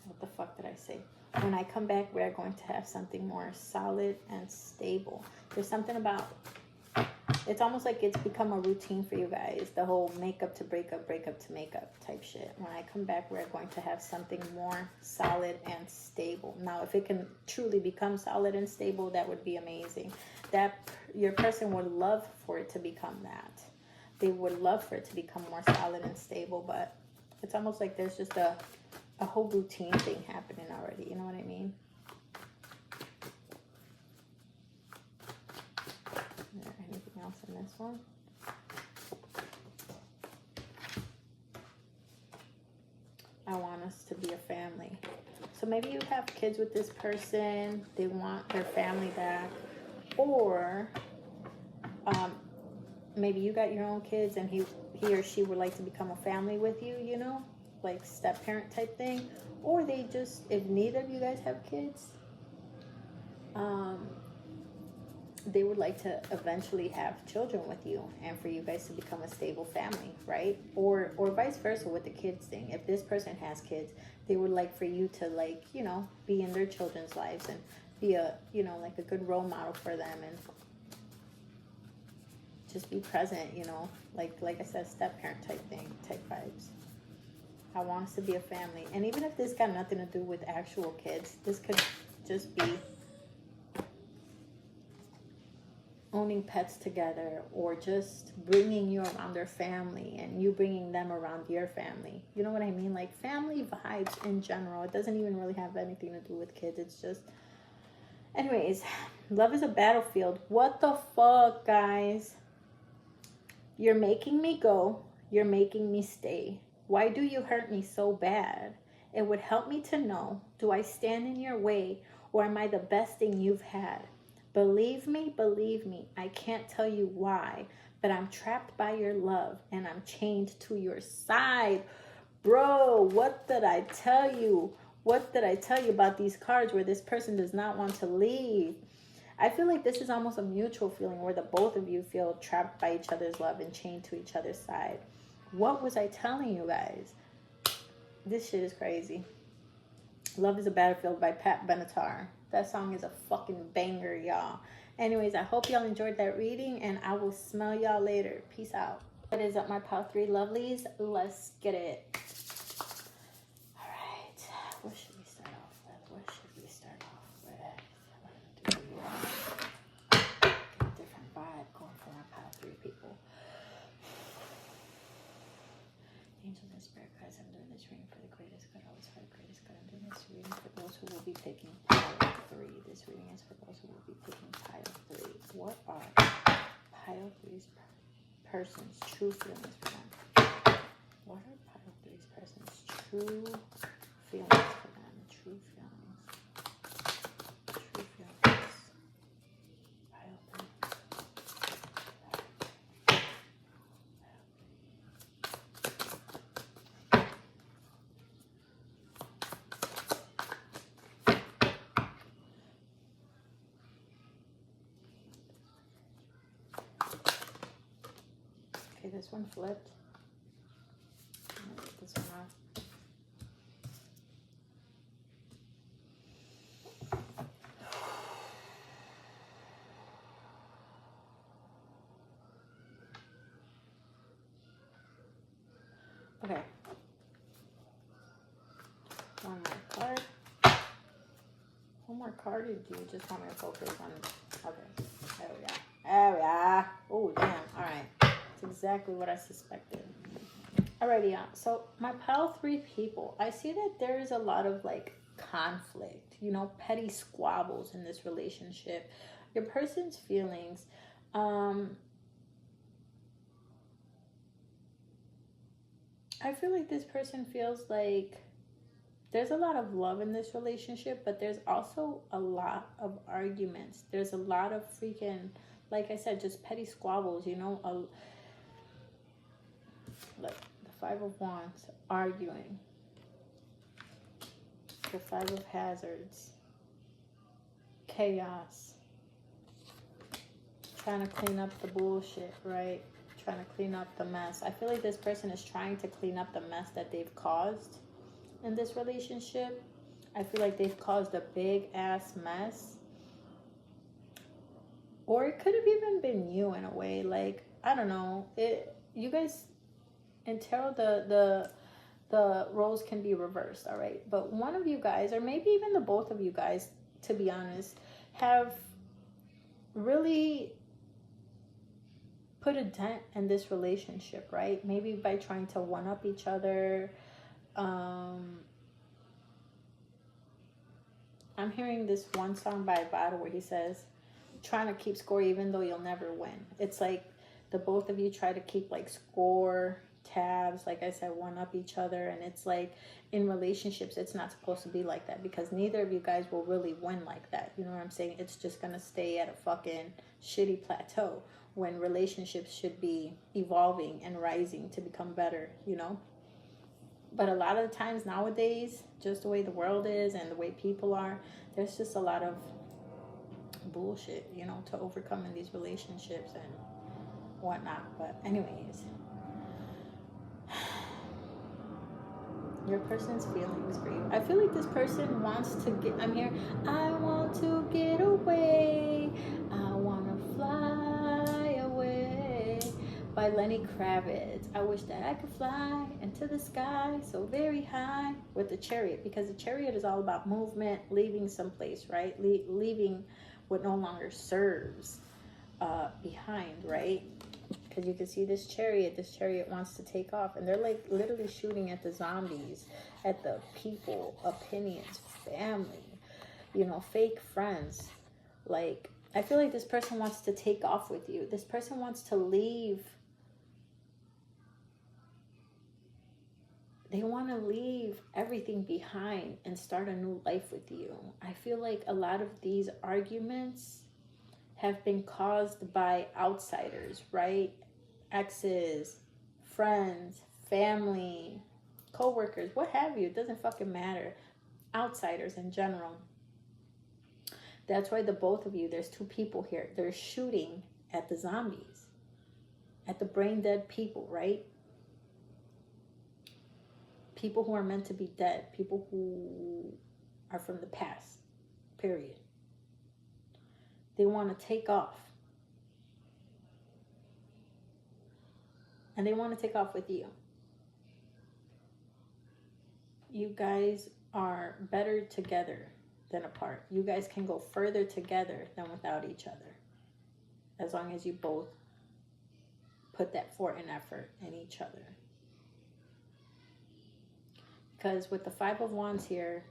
What the fuck did I say? When I come back, we're going to have something more solid and stable. There's something about, it's almost like it's become a routine for you guys, the whole makeup to breakup, breakup to makeup type shit. When I come back, we're going to have something more solid and stable. Now, if it can truly become solid and stable, that would be amazing. That your person would love for it to become that. They would love for it to become more solid and stable, but it's almost like there's just a whole routine thing happening already. You know what I mean? Is there anything else in this one? I want us to be a family. So maybe you have kids with this person. They want their family back. Or maybe you got your own kids and he or she would like to become a family with you, you know? Like step-parent type thing. Or they just, if neither of you guys have kids, they would like to eventually have children with you and for you guys to become a stable family, right? Or vice versa with the kids thing. If this person has kids, they would like for you to, like, you know, be in their children's lives and be a, you know, like a good role model for them and just be present, you know, like I said, step-parent type thing, type vibes. I want us to be a family. And even if this got nothing to do with actual kids, this could just be owning pets together, or just bringing you around their family and you bringing them around your family. You know what I mean? Like family vibes in general. It doesn't even really have anything to do with kids. It's just, anyways, love is a battlefield. What the fuck, guys? You're making me go. You're making me stay. Why do you hurt me so bad? It would help me to know, do I stand in your way, or am I the best thing you've had? Believe me, I can't tell you why, but I'm trapped by your love and I'm chained to your side. Bro, what did I tell you? What did I tell you about these cards where this person does not want to leave? I feel like this is almost a mutual feeling where the both of you feel trapped by each other's love and chained to each other's side. What was I telling you guys? This shit is crazy. Love is a Battlefield by Pat Benatar. That song is a fucking banger, y'all. Anyways, I hope y'all enjoyed that reading, and I will smell y'all later. Peace out. What is up, my Pile 3 lovelies? Let's get it. All right. What should we start off with? Get a different vibe going for my Pile 3 people. Angels and spirit guides, I'm doing this reading for the greatest good, always for the greatest good. I'm doing this reading for those who will be picking pile 3. This reading is for those who will be picking pile 3. What are pile 3's person's true feelings for them? What are pile 3's person's true feelings for them? True feelings. True feelings. Pile 3. Okay, this one flipped. I'm gonna get this one off. Okay. One more card. One more card, or do you just want me to focus on? Okay. There we are. There we are. Oh, damn. All right. That's exactly what I suspected. Alrighty, y'all. So my pile 3 people, I see that there is a lot of like conflict, you know, petty squabbles in this relationship. Your person's feelings. I feel like this person feels like there's a lot of love in this relationship, but there's also a lot of arguments. There's a lot of freaking, like I said, just petty squabbles, you know. Look, the 5 of Wands, arguing. The 5 of Hazards, chaos. Trying to clean up the bullshit, right? Trying to clean up the mess. I feel like this person is trying to clean up the mess that they've caused in this relationship. I feel like they've caused a big ass mess. Or it could have even been you in a way. Like, I don't know. You guys, in tarot, the roles can be reversed, all right? But one of you guys, or maybe even the both of you guys, to be honest, have really put a dent in this relationship, right? Maybe by trying to one-up each other. I'm hearing this one song by Vado where he says, trying to keep score even though you'll never win. It's like the both of you try to keep like score tabs, like I said, one up each other. And it's like in relationships, it's not supposed to be like that, because neither of you guys will really win like that. You know what I'm saying? It's just gonna stay at a fucking shitty plateau when relationships should be evolving and rising to become better, you know? But a lot of the times nowadays, just the way the world is and the way people are, there's just a lot of bullshit, you know, to overcome in these relationships and whatnot. But anyways, your person's feelings for you. I feel like this person wants to get, I'm here, I want to get away, I want to fly away, by Lenny Kravitz. I wish that I could fly into the sky so very high, with the Chariot, because the Chariot is all about movement, leaving someplace, right? Leaving what no longer serves behind, right? Because you can see this chariot wants to take off, and they're like literally shooting at the zombies, at the people, opinions, family, you know, fake friends. Like, I feel like this person wants to take off with you. This person wants to leave. They want to leave everything behind and start a new life with you. I feel like a lot of these arguments have been caused by outsiders, right? Exes, friends, family, co-workers, what have you. It doesn't fucking matter. Outsiders in general. That's why the both of you, there's 2 people here. They're shooting at the zombies, at the brain dead people, right? People who are meant to be dead. People who are from the past, period. They want to take off. And they want to take off with you. You guys are better together than apart. You guys can go further together than without each other, as long as you both put that forth and effort in each other. Because with the Five of Wands here,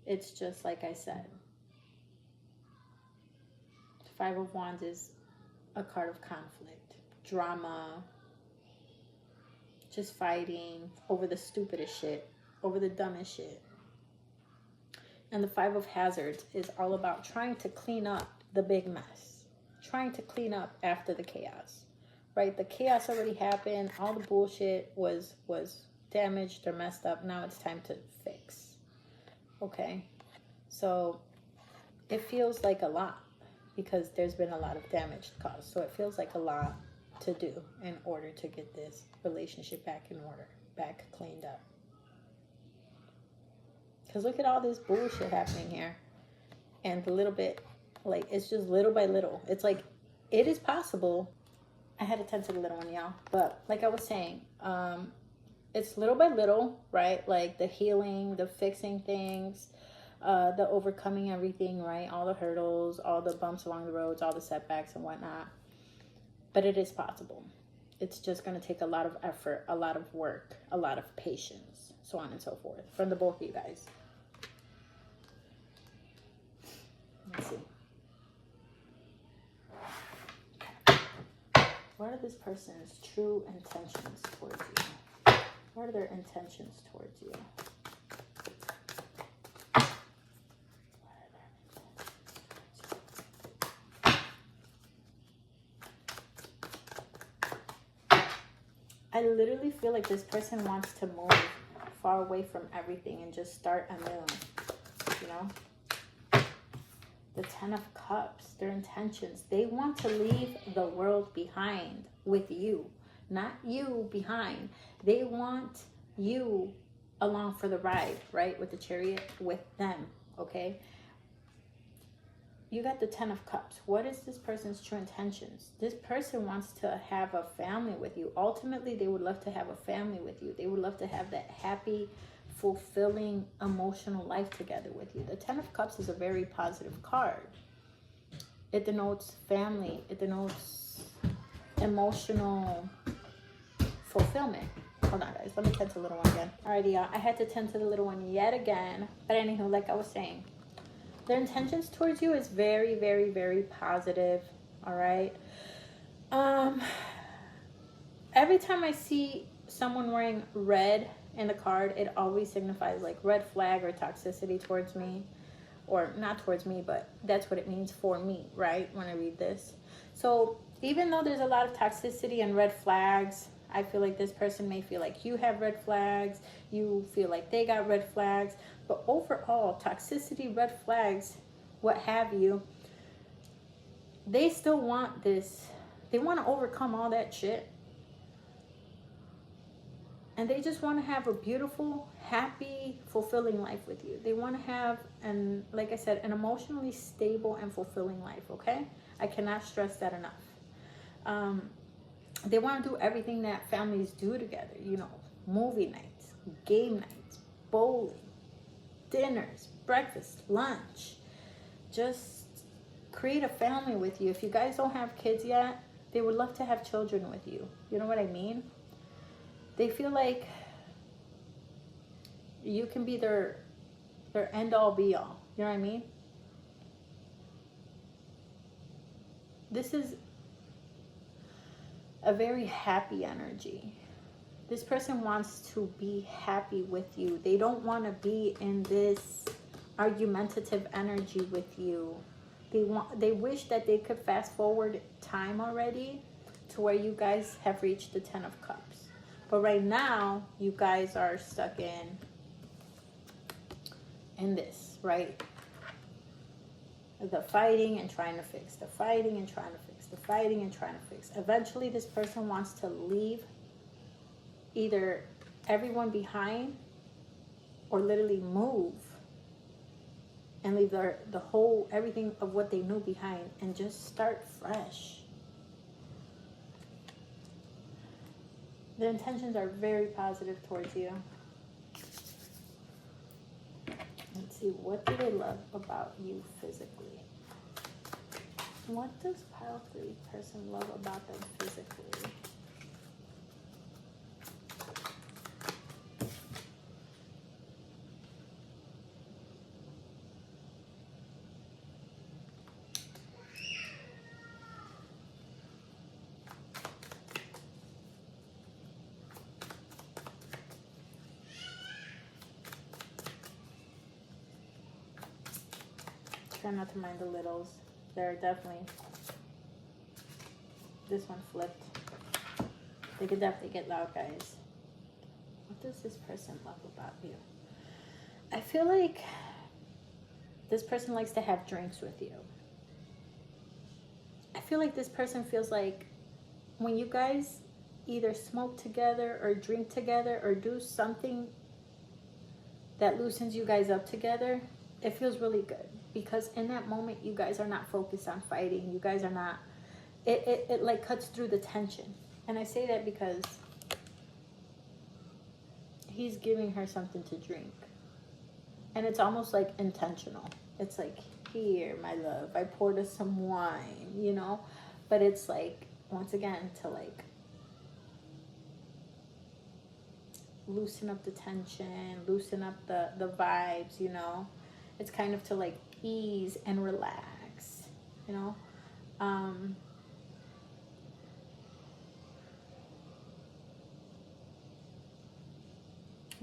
it's just like I said. The Five of Wands is a card of conflict, drama, just fighting over the stupidest shit, over the dumbest shit. And the Five of Hazards is all about trying to clean up the big mess, trying to clean up after the chaos, right? The chaos already happened. All the bullshit was damaged or messed up. Now it's time to fix. Okay, so it feels like a lot because there's been a lot of damage caused. So it feels like a lot to do in order to get this relationship back in order, back cleaned up. Because look at all this bullshit happening here. And the little bit, like, it's just little by little. It's like, it is possible. I had to tend to the little one, y'all. But like I was saying, it's little by little, right? Like the healing, the fixing things, the overcoming everything, right? All the hurdles, all the bumps along the roads, all the setbacks and whatnot. But it is possible. It's just going to take a lot of effort, a lot of work, a lot of patience, so on and so forth, from the both of you guys. Let's see. What are this person's true intentions towards you? What are their intentions towards you? I literally feel like this person wants to move far away from everything and just start anew, you know? The Ten of Cups, their intentions. They want to leave the world behind with you, not you behind. They want you along for the ride, right? With the Chariot, with them, okay? You got the Ten of Cups. What is this person's true intentions? This person wants to have a family with you. Ultimately, they would love to have a family with you. They would love to have that happy, fulfilling, emotional life together with you. The Ten of Cups is a very positive card. It denotes family. It denotes emotional fulfillment. Hold on, guys. Let me tend to the little one again. Alrighty, y'all. I had to tend to the little one yet again. But anywho, like I was saying, their intentions towards you is very, very, very positive. All right. Every time I see someone wearing red in the card, it always signifies like red flag or toxicity towards me, or not towards me, but that's what it means for me, right? When I read this. So even though there's a lot of toxicity and red flags, I feel like this person may feel like you have red flags. You feel like they got red flags. But overall, toxicity, red flags, what have you, they still want this. They want to overcome all that shit. And they just want to have a beautiful, happy, fulfilling life with you. They want to have, and like I said, an emotionally stable and fulfilling life, okay? I cannot stress that enough. They want to do everything that families do together, you know, movie nights, game nights, bowling, dinners, breakfast, lunch. Just create a family with you. If you guys don't have kids yet, they would love to have children with you. You know what I mean? They feel like you can be their end all be all. You know what I mean? This is a very happy energy. This person wants to be happy with you. They don't want to be in this argumentative energy with you. They wish that they could fast forward time already to where you guys have reached the Ten of Cups. But right now, you guys are stuck in this, right? The fighting and trying to fix, the fighting and trying to fix, the fighting and trying to fix. Eventually, this person wants to leave either everyone behind or literally move and leave the whole, everything of what they knew behind and just start fresh. The intentions are very positive towards you. Let's see, what do they love about you physically? What does pile 3 person love about them physically? Try not to mind the littles. They're definitely... This one flipped. They could definitely get loud, guys. What does this person love about you? I feel like this person likes to have drinks with you. I feel like this person feels like when you guys either smoke together or drink together or do something that loosens you guys up together, it feels really good. Because in that moment, you guys are not focused on fighting. You guys are not... It like cuts through the tension. And I say that because he's giving her something to drink. And it's almost like intentional. It's like, here, my love, I poured us some wine, you know? But it's like, once again, to like loosen up the tension, loosen up the vibes, you know? It's kind of to like ease and relax, you know?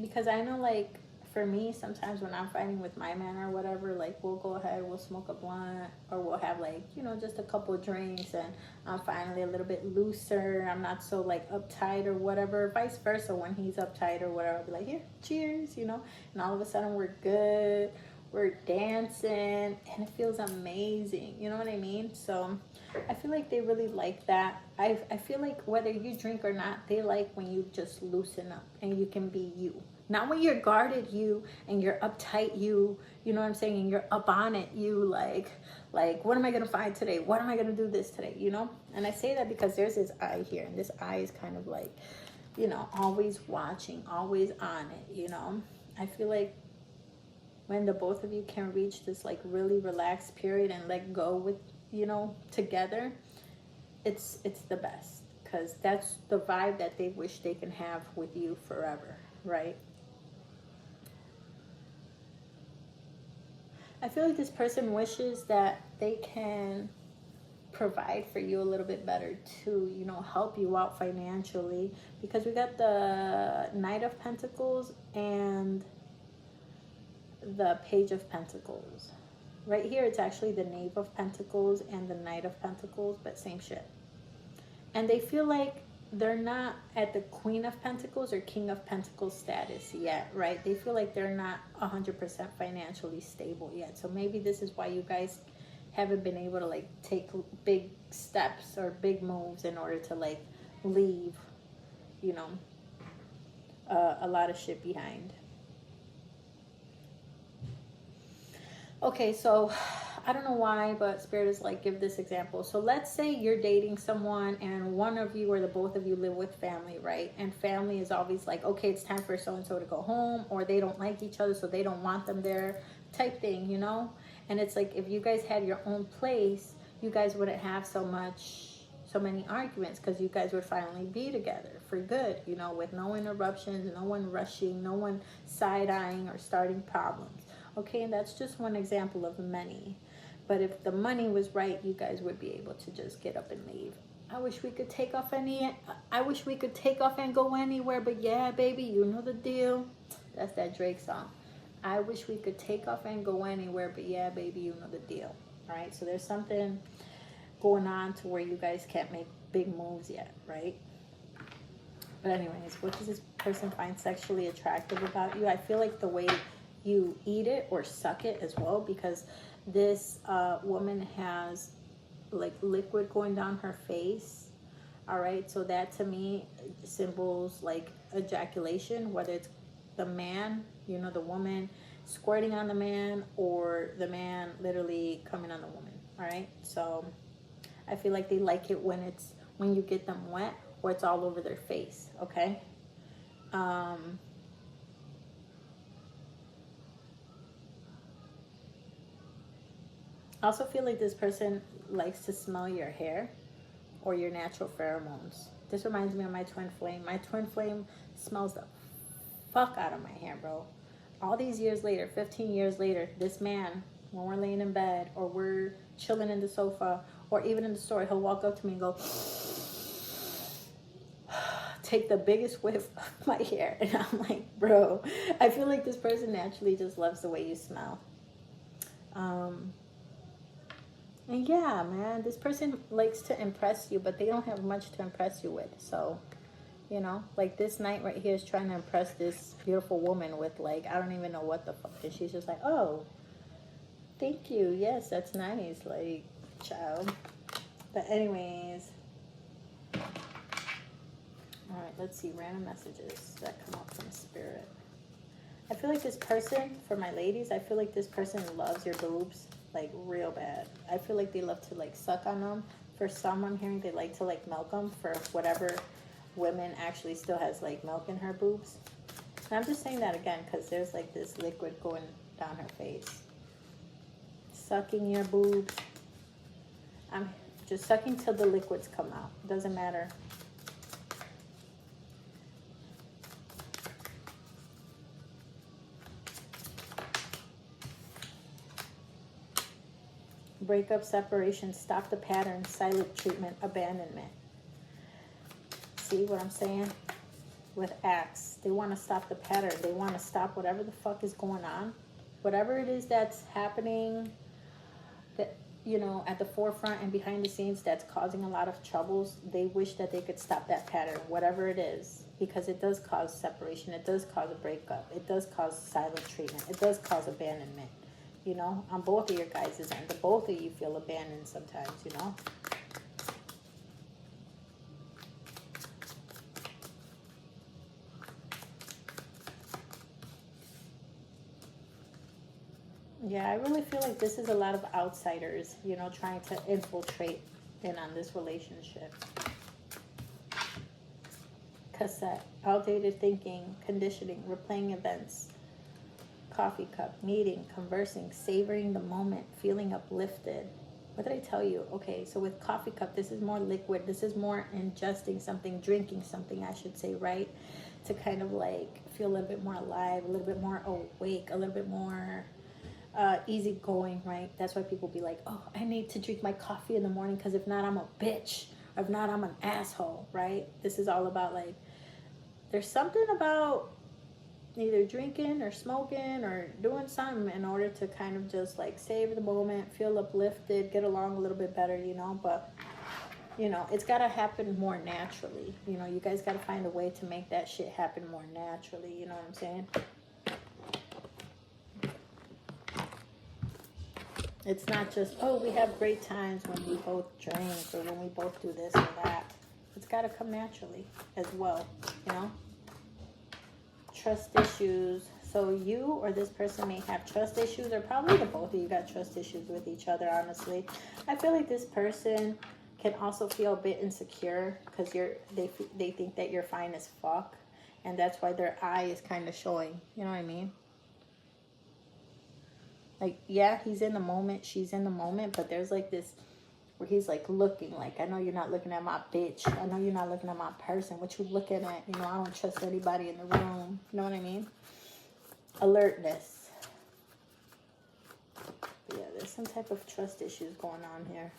Because I know, like, for me, sometimes when I'm fighting with my man or whatever, like, we'll go ahead, we'll smoke a blunt, or we'll have, like, you know, just a couple of drinks, and I'm finally a little bit looser. I'm not so, like, uptight or whatever. Vice versa, when he's uptight or whatever, I'll be like, here, cheers, you know? And all of a sudden, we're good, we're dancing, and it feels amazing. You know what I mean? So I feel like they really like that. I feel like whether you drink or not, they like when you just loosen up and you can be you. Not when you're guarded you and you're uptight you know what I'm saying, and you're up on it you, like what am I gonna find today? What am I gonna do this today, you know? And I say that because there's this eye here, and this eye is kind of like, you know, always watching, always on it, you know? I feel like when the both of you can reach this like really relaxed period and let go with, you know, together, it's the best, because that's the vibe that they wish they can have with you forever, right? I feel like this person wishes that they can provide for you a little bit better to, you know, help you out financially, because we got the Knight of Pentacles and the Page of Pentacles. Right here, it's actually the Knave of Pentacles and the Knight of Pentacles, but same shit. And they feel like they're not at the Queen of Pentacles or King of Pentacles status yet, right? They feel like they're not 100% financially stable yet. So maybe this is why you guys haven't been able to like take big steps or big moves in order to like leave, you know, a lot of shit behind. Okay, so I don't know why, but Spirit is like, give this example. So let's say you're dating someone and one of you or the both of you live with family, right? And family is always like, okay, it's time for so-and-so to go home, or they don't like each other, so they don't want them there type thing, you know? And it's like, if you guys had your own place, you guys wouldn't have so many arguments, because you guys would finally be together for good, you know, with no interruptions, no one rushing, no one side-eyeing or starting problems. Okay, and that's just one example of many. But if the money was right, you guys would be able to just get up and leave. I wish we could take off and go anywhere, but yeah, baby, you know the deal. That's that Drake song. I wish we could take off and go anywhere, but yeah, baby, you know the deal. All right, so there's something going on to where you guys can't make big moves yet, right? But anyways, what does this person find sexually attractive about you? I feel like the way you eat it or suck it as well, because this woman has like liquid going down her face. All right, so that to me symbols like ejaculation, whether it's the man, you know, the woman squirting on the man, or the man literally coming on the woman. All right, so I feel like they like it when you get them wet, or it's all over their face. Okay. I also feel like this person likes to smell your hair or your natural pheromones. This reminds me of my twin flame. My twin flame smells the fuck out of my hair, bro. All these years later, 15 years later, this man, when we're laying in bed or we're chilling in the sofa or even in the store, he'll walk up to me and go, take the biggest whiff of my hair. And I'm like, bro, I feel like this person naturally just loves the way you smell. And yeah, man, this person likes to impress you, but they don't have much to impress you with. So, you know, like this knight right here is trying to impress this beautiful woman with, like, I don't even know what the fuck. And she's just like, oh, thank you. Yes, that's nice. Like, ciao. But anyways, all right, let's see random messages that come up from spirit. I feel like this person, for my ladies, I feel like this person loves your boobs, like, real bad. I feel like they love to, like, suck on them. For some, I'm hearing they like to, like, milk them. For whatever women actually still has, like, milk in her boobs. And I'm just saying that again because there's, like, this liquid going down her face. Sucking your boobs. I'm just sucking till the liquids come out. Doesn't matter. Breakup, separation, stop the pattern, silent treatment, abandonment. See what I'm saying? With acts, they want to stop the pattern. They want to stop whatever the fuck is going on. Whatever it is that's happening, that, you know, at the forefront and behind the scenes that's causing a lot of troubles, they wish that they could stop that pattern, whatever it is, because it does cause separation. It does cause a breakup. It does cause silent treatment. It does cause abandonment. You know, on both of your guys' end. The both of you feel abandoned sometimes, you know. Yeah, I really feel like this is a lot of outsiders, you know, trying to infiltrate in on this relationship. Cassette, outdated thinking, conditioning, replaying events. Coffee cup, meeting, conversing, savoring the moment, feeling uplifted. What did I tell you? Okay, so with coffee cup, this is more liquid. This is more ingesting something, drinking something, I should say, right? To kind of like feel a little bit more alive, a little bit more awake, a little bit more easygoing, right? That's why people be like, oh, I need to drink my coffee in the morning because if not, I'm a bitch. Or if not, I'm an asshole, right? This is all about, like, there's something about either drinking or smoking or doing something in order to kind of just like savor the moment, feel uplifted, get along a little bit better, you know. But, you know, it's got to happen more naturally. You know, you guys got to find a way to make that shit happen more naturally. You know what I'm saying? It's not just, oh, we have great times when we both drink or when we both do this or that. It's got to come naturally as well, you know? Trust issues. So you or this person may have trust issues, or probably the both of you got trust issues with each other, honestly. I feel like this person can also feel a bit insecure because they think that you're fine as fuck, and that's why their eye is kind of showing. You know what I mean? Like, yeah, he's in the moment, she's in the moment, but there's like this where he's like looking like, I know you're not looking at my bitch. I know you're not looking at my person. What you looking at? You know, I don't trust anybody in the room. You know what I mean? Alertness. But yeah, there's some type of trust issues going on here.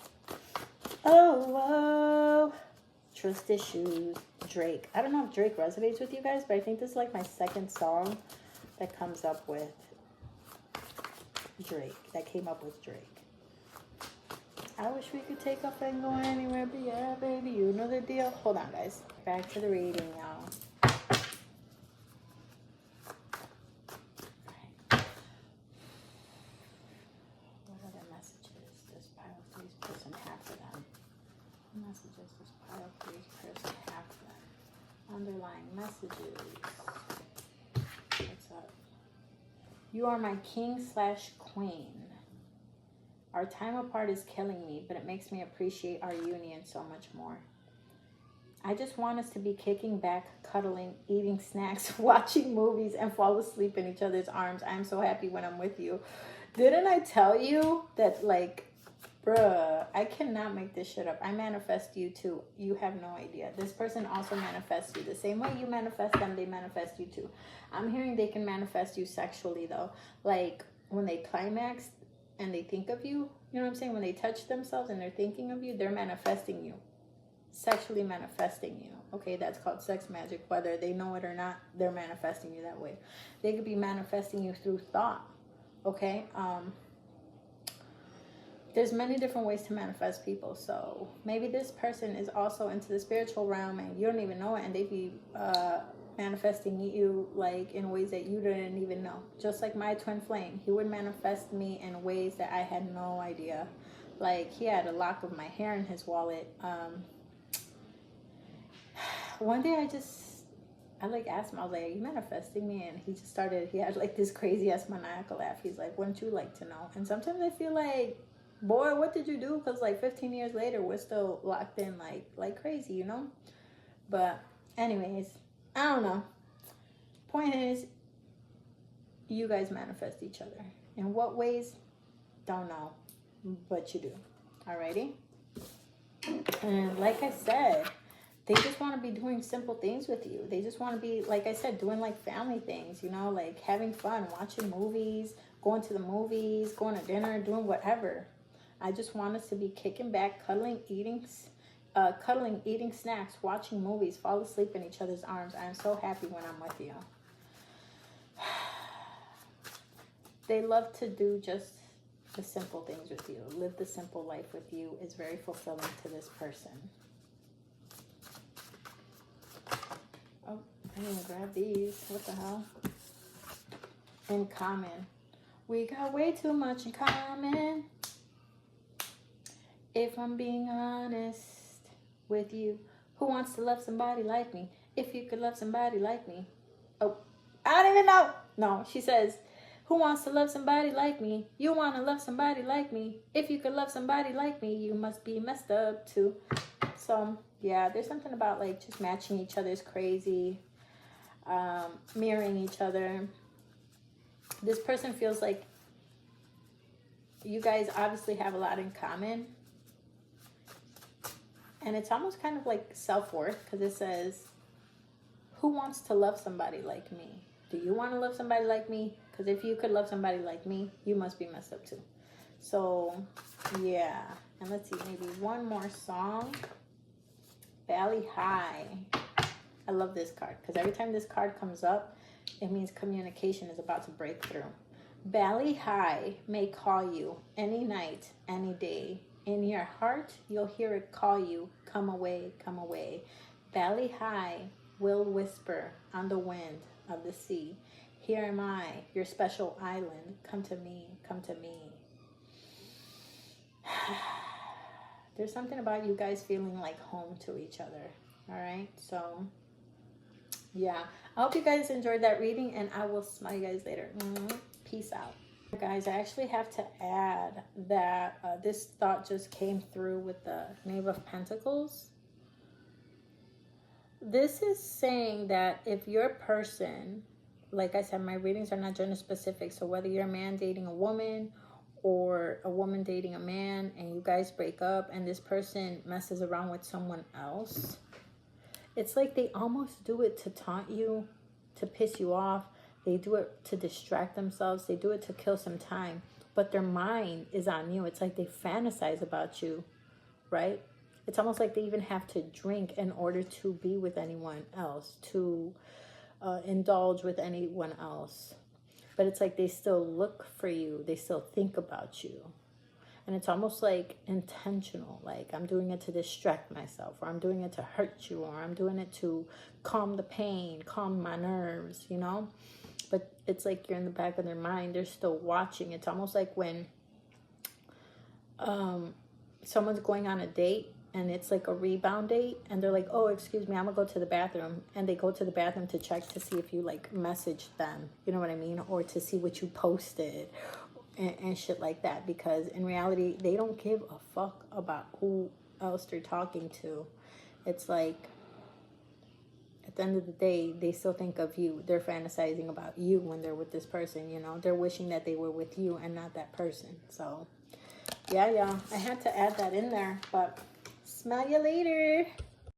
Oh, whoa. Trust issues. Drake. I don't know if Drake resonates with you guys, but I think this is like my second song that comes up with Drake. That came up with Drake. I wish we could take off and go anywhere, but yeah, baby, you know the deal. Hold on, guys. Back to the reading, y'all. What other messages does Pile 3's person have for them? What messages does Pile 3's person have for them? Underlying messages. What's up? You are my king/queen. Our time apart is killing me, but it makes me appreciate our union so much more. I just want us to be kicking back, cuddling, eating snacks, watching movies, and fall asleep in each other's arms. I'm so happy when I'm with you. Didn't I tell you that, like, bruh, I cannot make this shit up. I manifest you too. You have no idea. This person also manifests you. The same way you manifest them, they manifest you too. I'm hearing they can manifest you sexually, though. Like, when they climax and they think of you, you know what I'm saying? When they touch themselves and they're thinking of you, they're manifesting you. Sexually manifesting you. Okay, that's called sex magic. Whether they know it or not, they're manifesting you that way. They could be manifesting you through thought. Okay? there's many different ways to manifest people. So maybe this person is also into the spiritual realm and you don't even know it, and they be manifesting you like in ways that you didn't even know. Just like my twin flame, he would manifest me in ways that I had no idea. Like he had a lock of my hair in his wallet. One day I like asked him, I was like, are you manifesting me? And he just started, he had like this crazy ass maniacal laugh. He's like, wouldn't you like to know? And sometimes I feel like, boy, what did you do? Because like 15 years later, we're still locked in like crazy, you know? But anyways, I don't know. Point is, you guys manifest each other. In what ways? Don't know. But you do. Alrighty? And like I said, they just want to be doing simple things with you. They just want to be, like I said, doing like family things, you know, like having fun, watching movies, going to the movies, going to dinner, doing whatever. I just want us to be kicking back, cuddling, eating snacks, watching movies, fall asleep in each other's arms. I am so happy when I'm with you. They love to do just the simple things with you. Live the simple life with you is very fulfilling to this person. Oh, I didn't even grab these. What the hell? In common. We got way too much in common. If I'm being honest with you, who wants to love somebody like me? If you could love somebody like me. Oh, I don't even know. No, she says, who wants to love somebody like me? You want to love somebody like me. If you could love somebody like me, you must be messed up too. So, yeah, there's something about like just matching each other's crazy, mirroring each other. This person feels like you guys obviously have a lot in common. And it's almost kind of like self-worth, because it says, who wants to love somebody like me? Do you want to love somebody like me? Because if you could love somebody like me, you must be messed up too. So, yeah. And let's see, maybe one more song. Valley High. I love this card, because every time this card comes up, it means communication is about to break through. Valley High may call you any night, any day. In your heart, you'll hear it call you, come away, come away. Valley High will whisper on the wind of the sea. Here am I, your special island. Come to me, come to me. There's something about you guys feeling like home to each other. All right, so yeah. I hope you guys enjoyed that reading, and I will smell you guys later. Peace out. Guys, I actually have to add that this thought just came through with the Knave of Pentacles. This is saying that if your person, like I said, my readings are not gender specific, so whether you're a man dating a woman or a woman dating a man and you guys break up and this person messes around with someone else, it's like they almost do it to taunt you, to piss you off. They do it to distract themselves. They do it to kill some time. But their mind is on you. It's like they fantasize about you, right? It's almost like they even have to drink in order to be with anyone else, to indulge with anyone else. But it's like they still look for you. They still think about you. And it's almost like intentional. Like, I'm doing it to distract myself, or I'm doing it to hurt you, or I'm doing it to calm the pain, calm my nerves, you know? But it's like you're in the back of their mind. They're still watching. It's almost like when someone's going on a date and it's like a rebound date and they're like, oh, excuse me, I'm gonna go to the bathroom. And they go to the bathroom to check to see if you like messaged them. You know what I mean? Or to see what you posted and shit like that. Because in reality, they don't give a fuck about who else they're talking to. It's like, at the end of the day, they still think of you. They're fantasizing about you when they're with this person, you know. They're wishing that they were with you and not that person. So, yeah, I had to add that in there. But smell you later.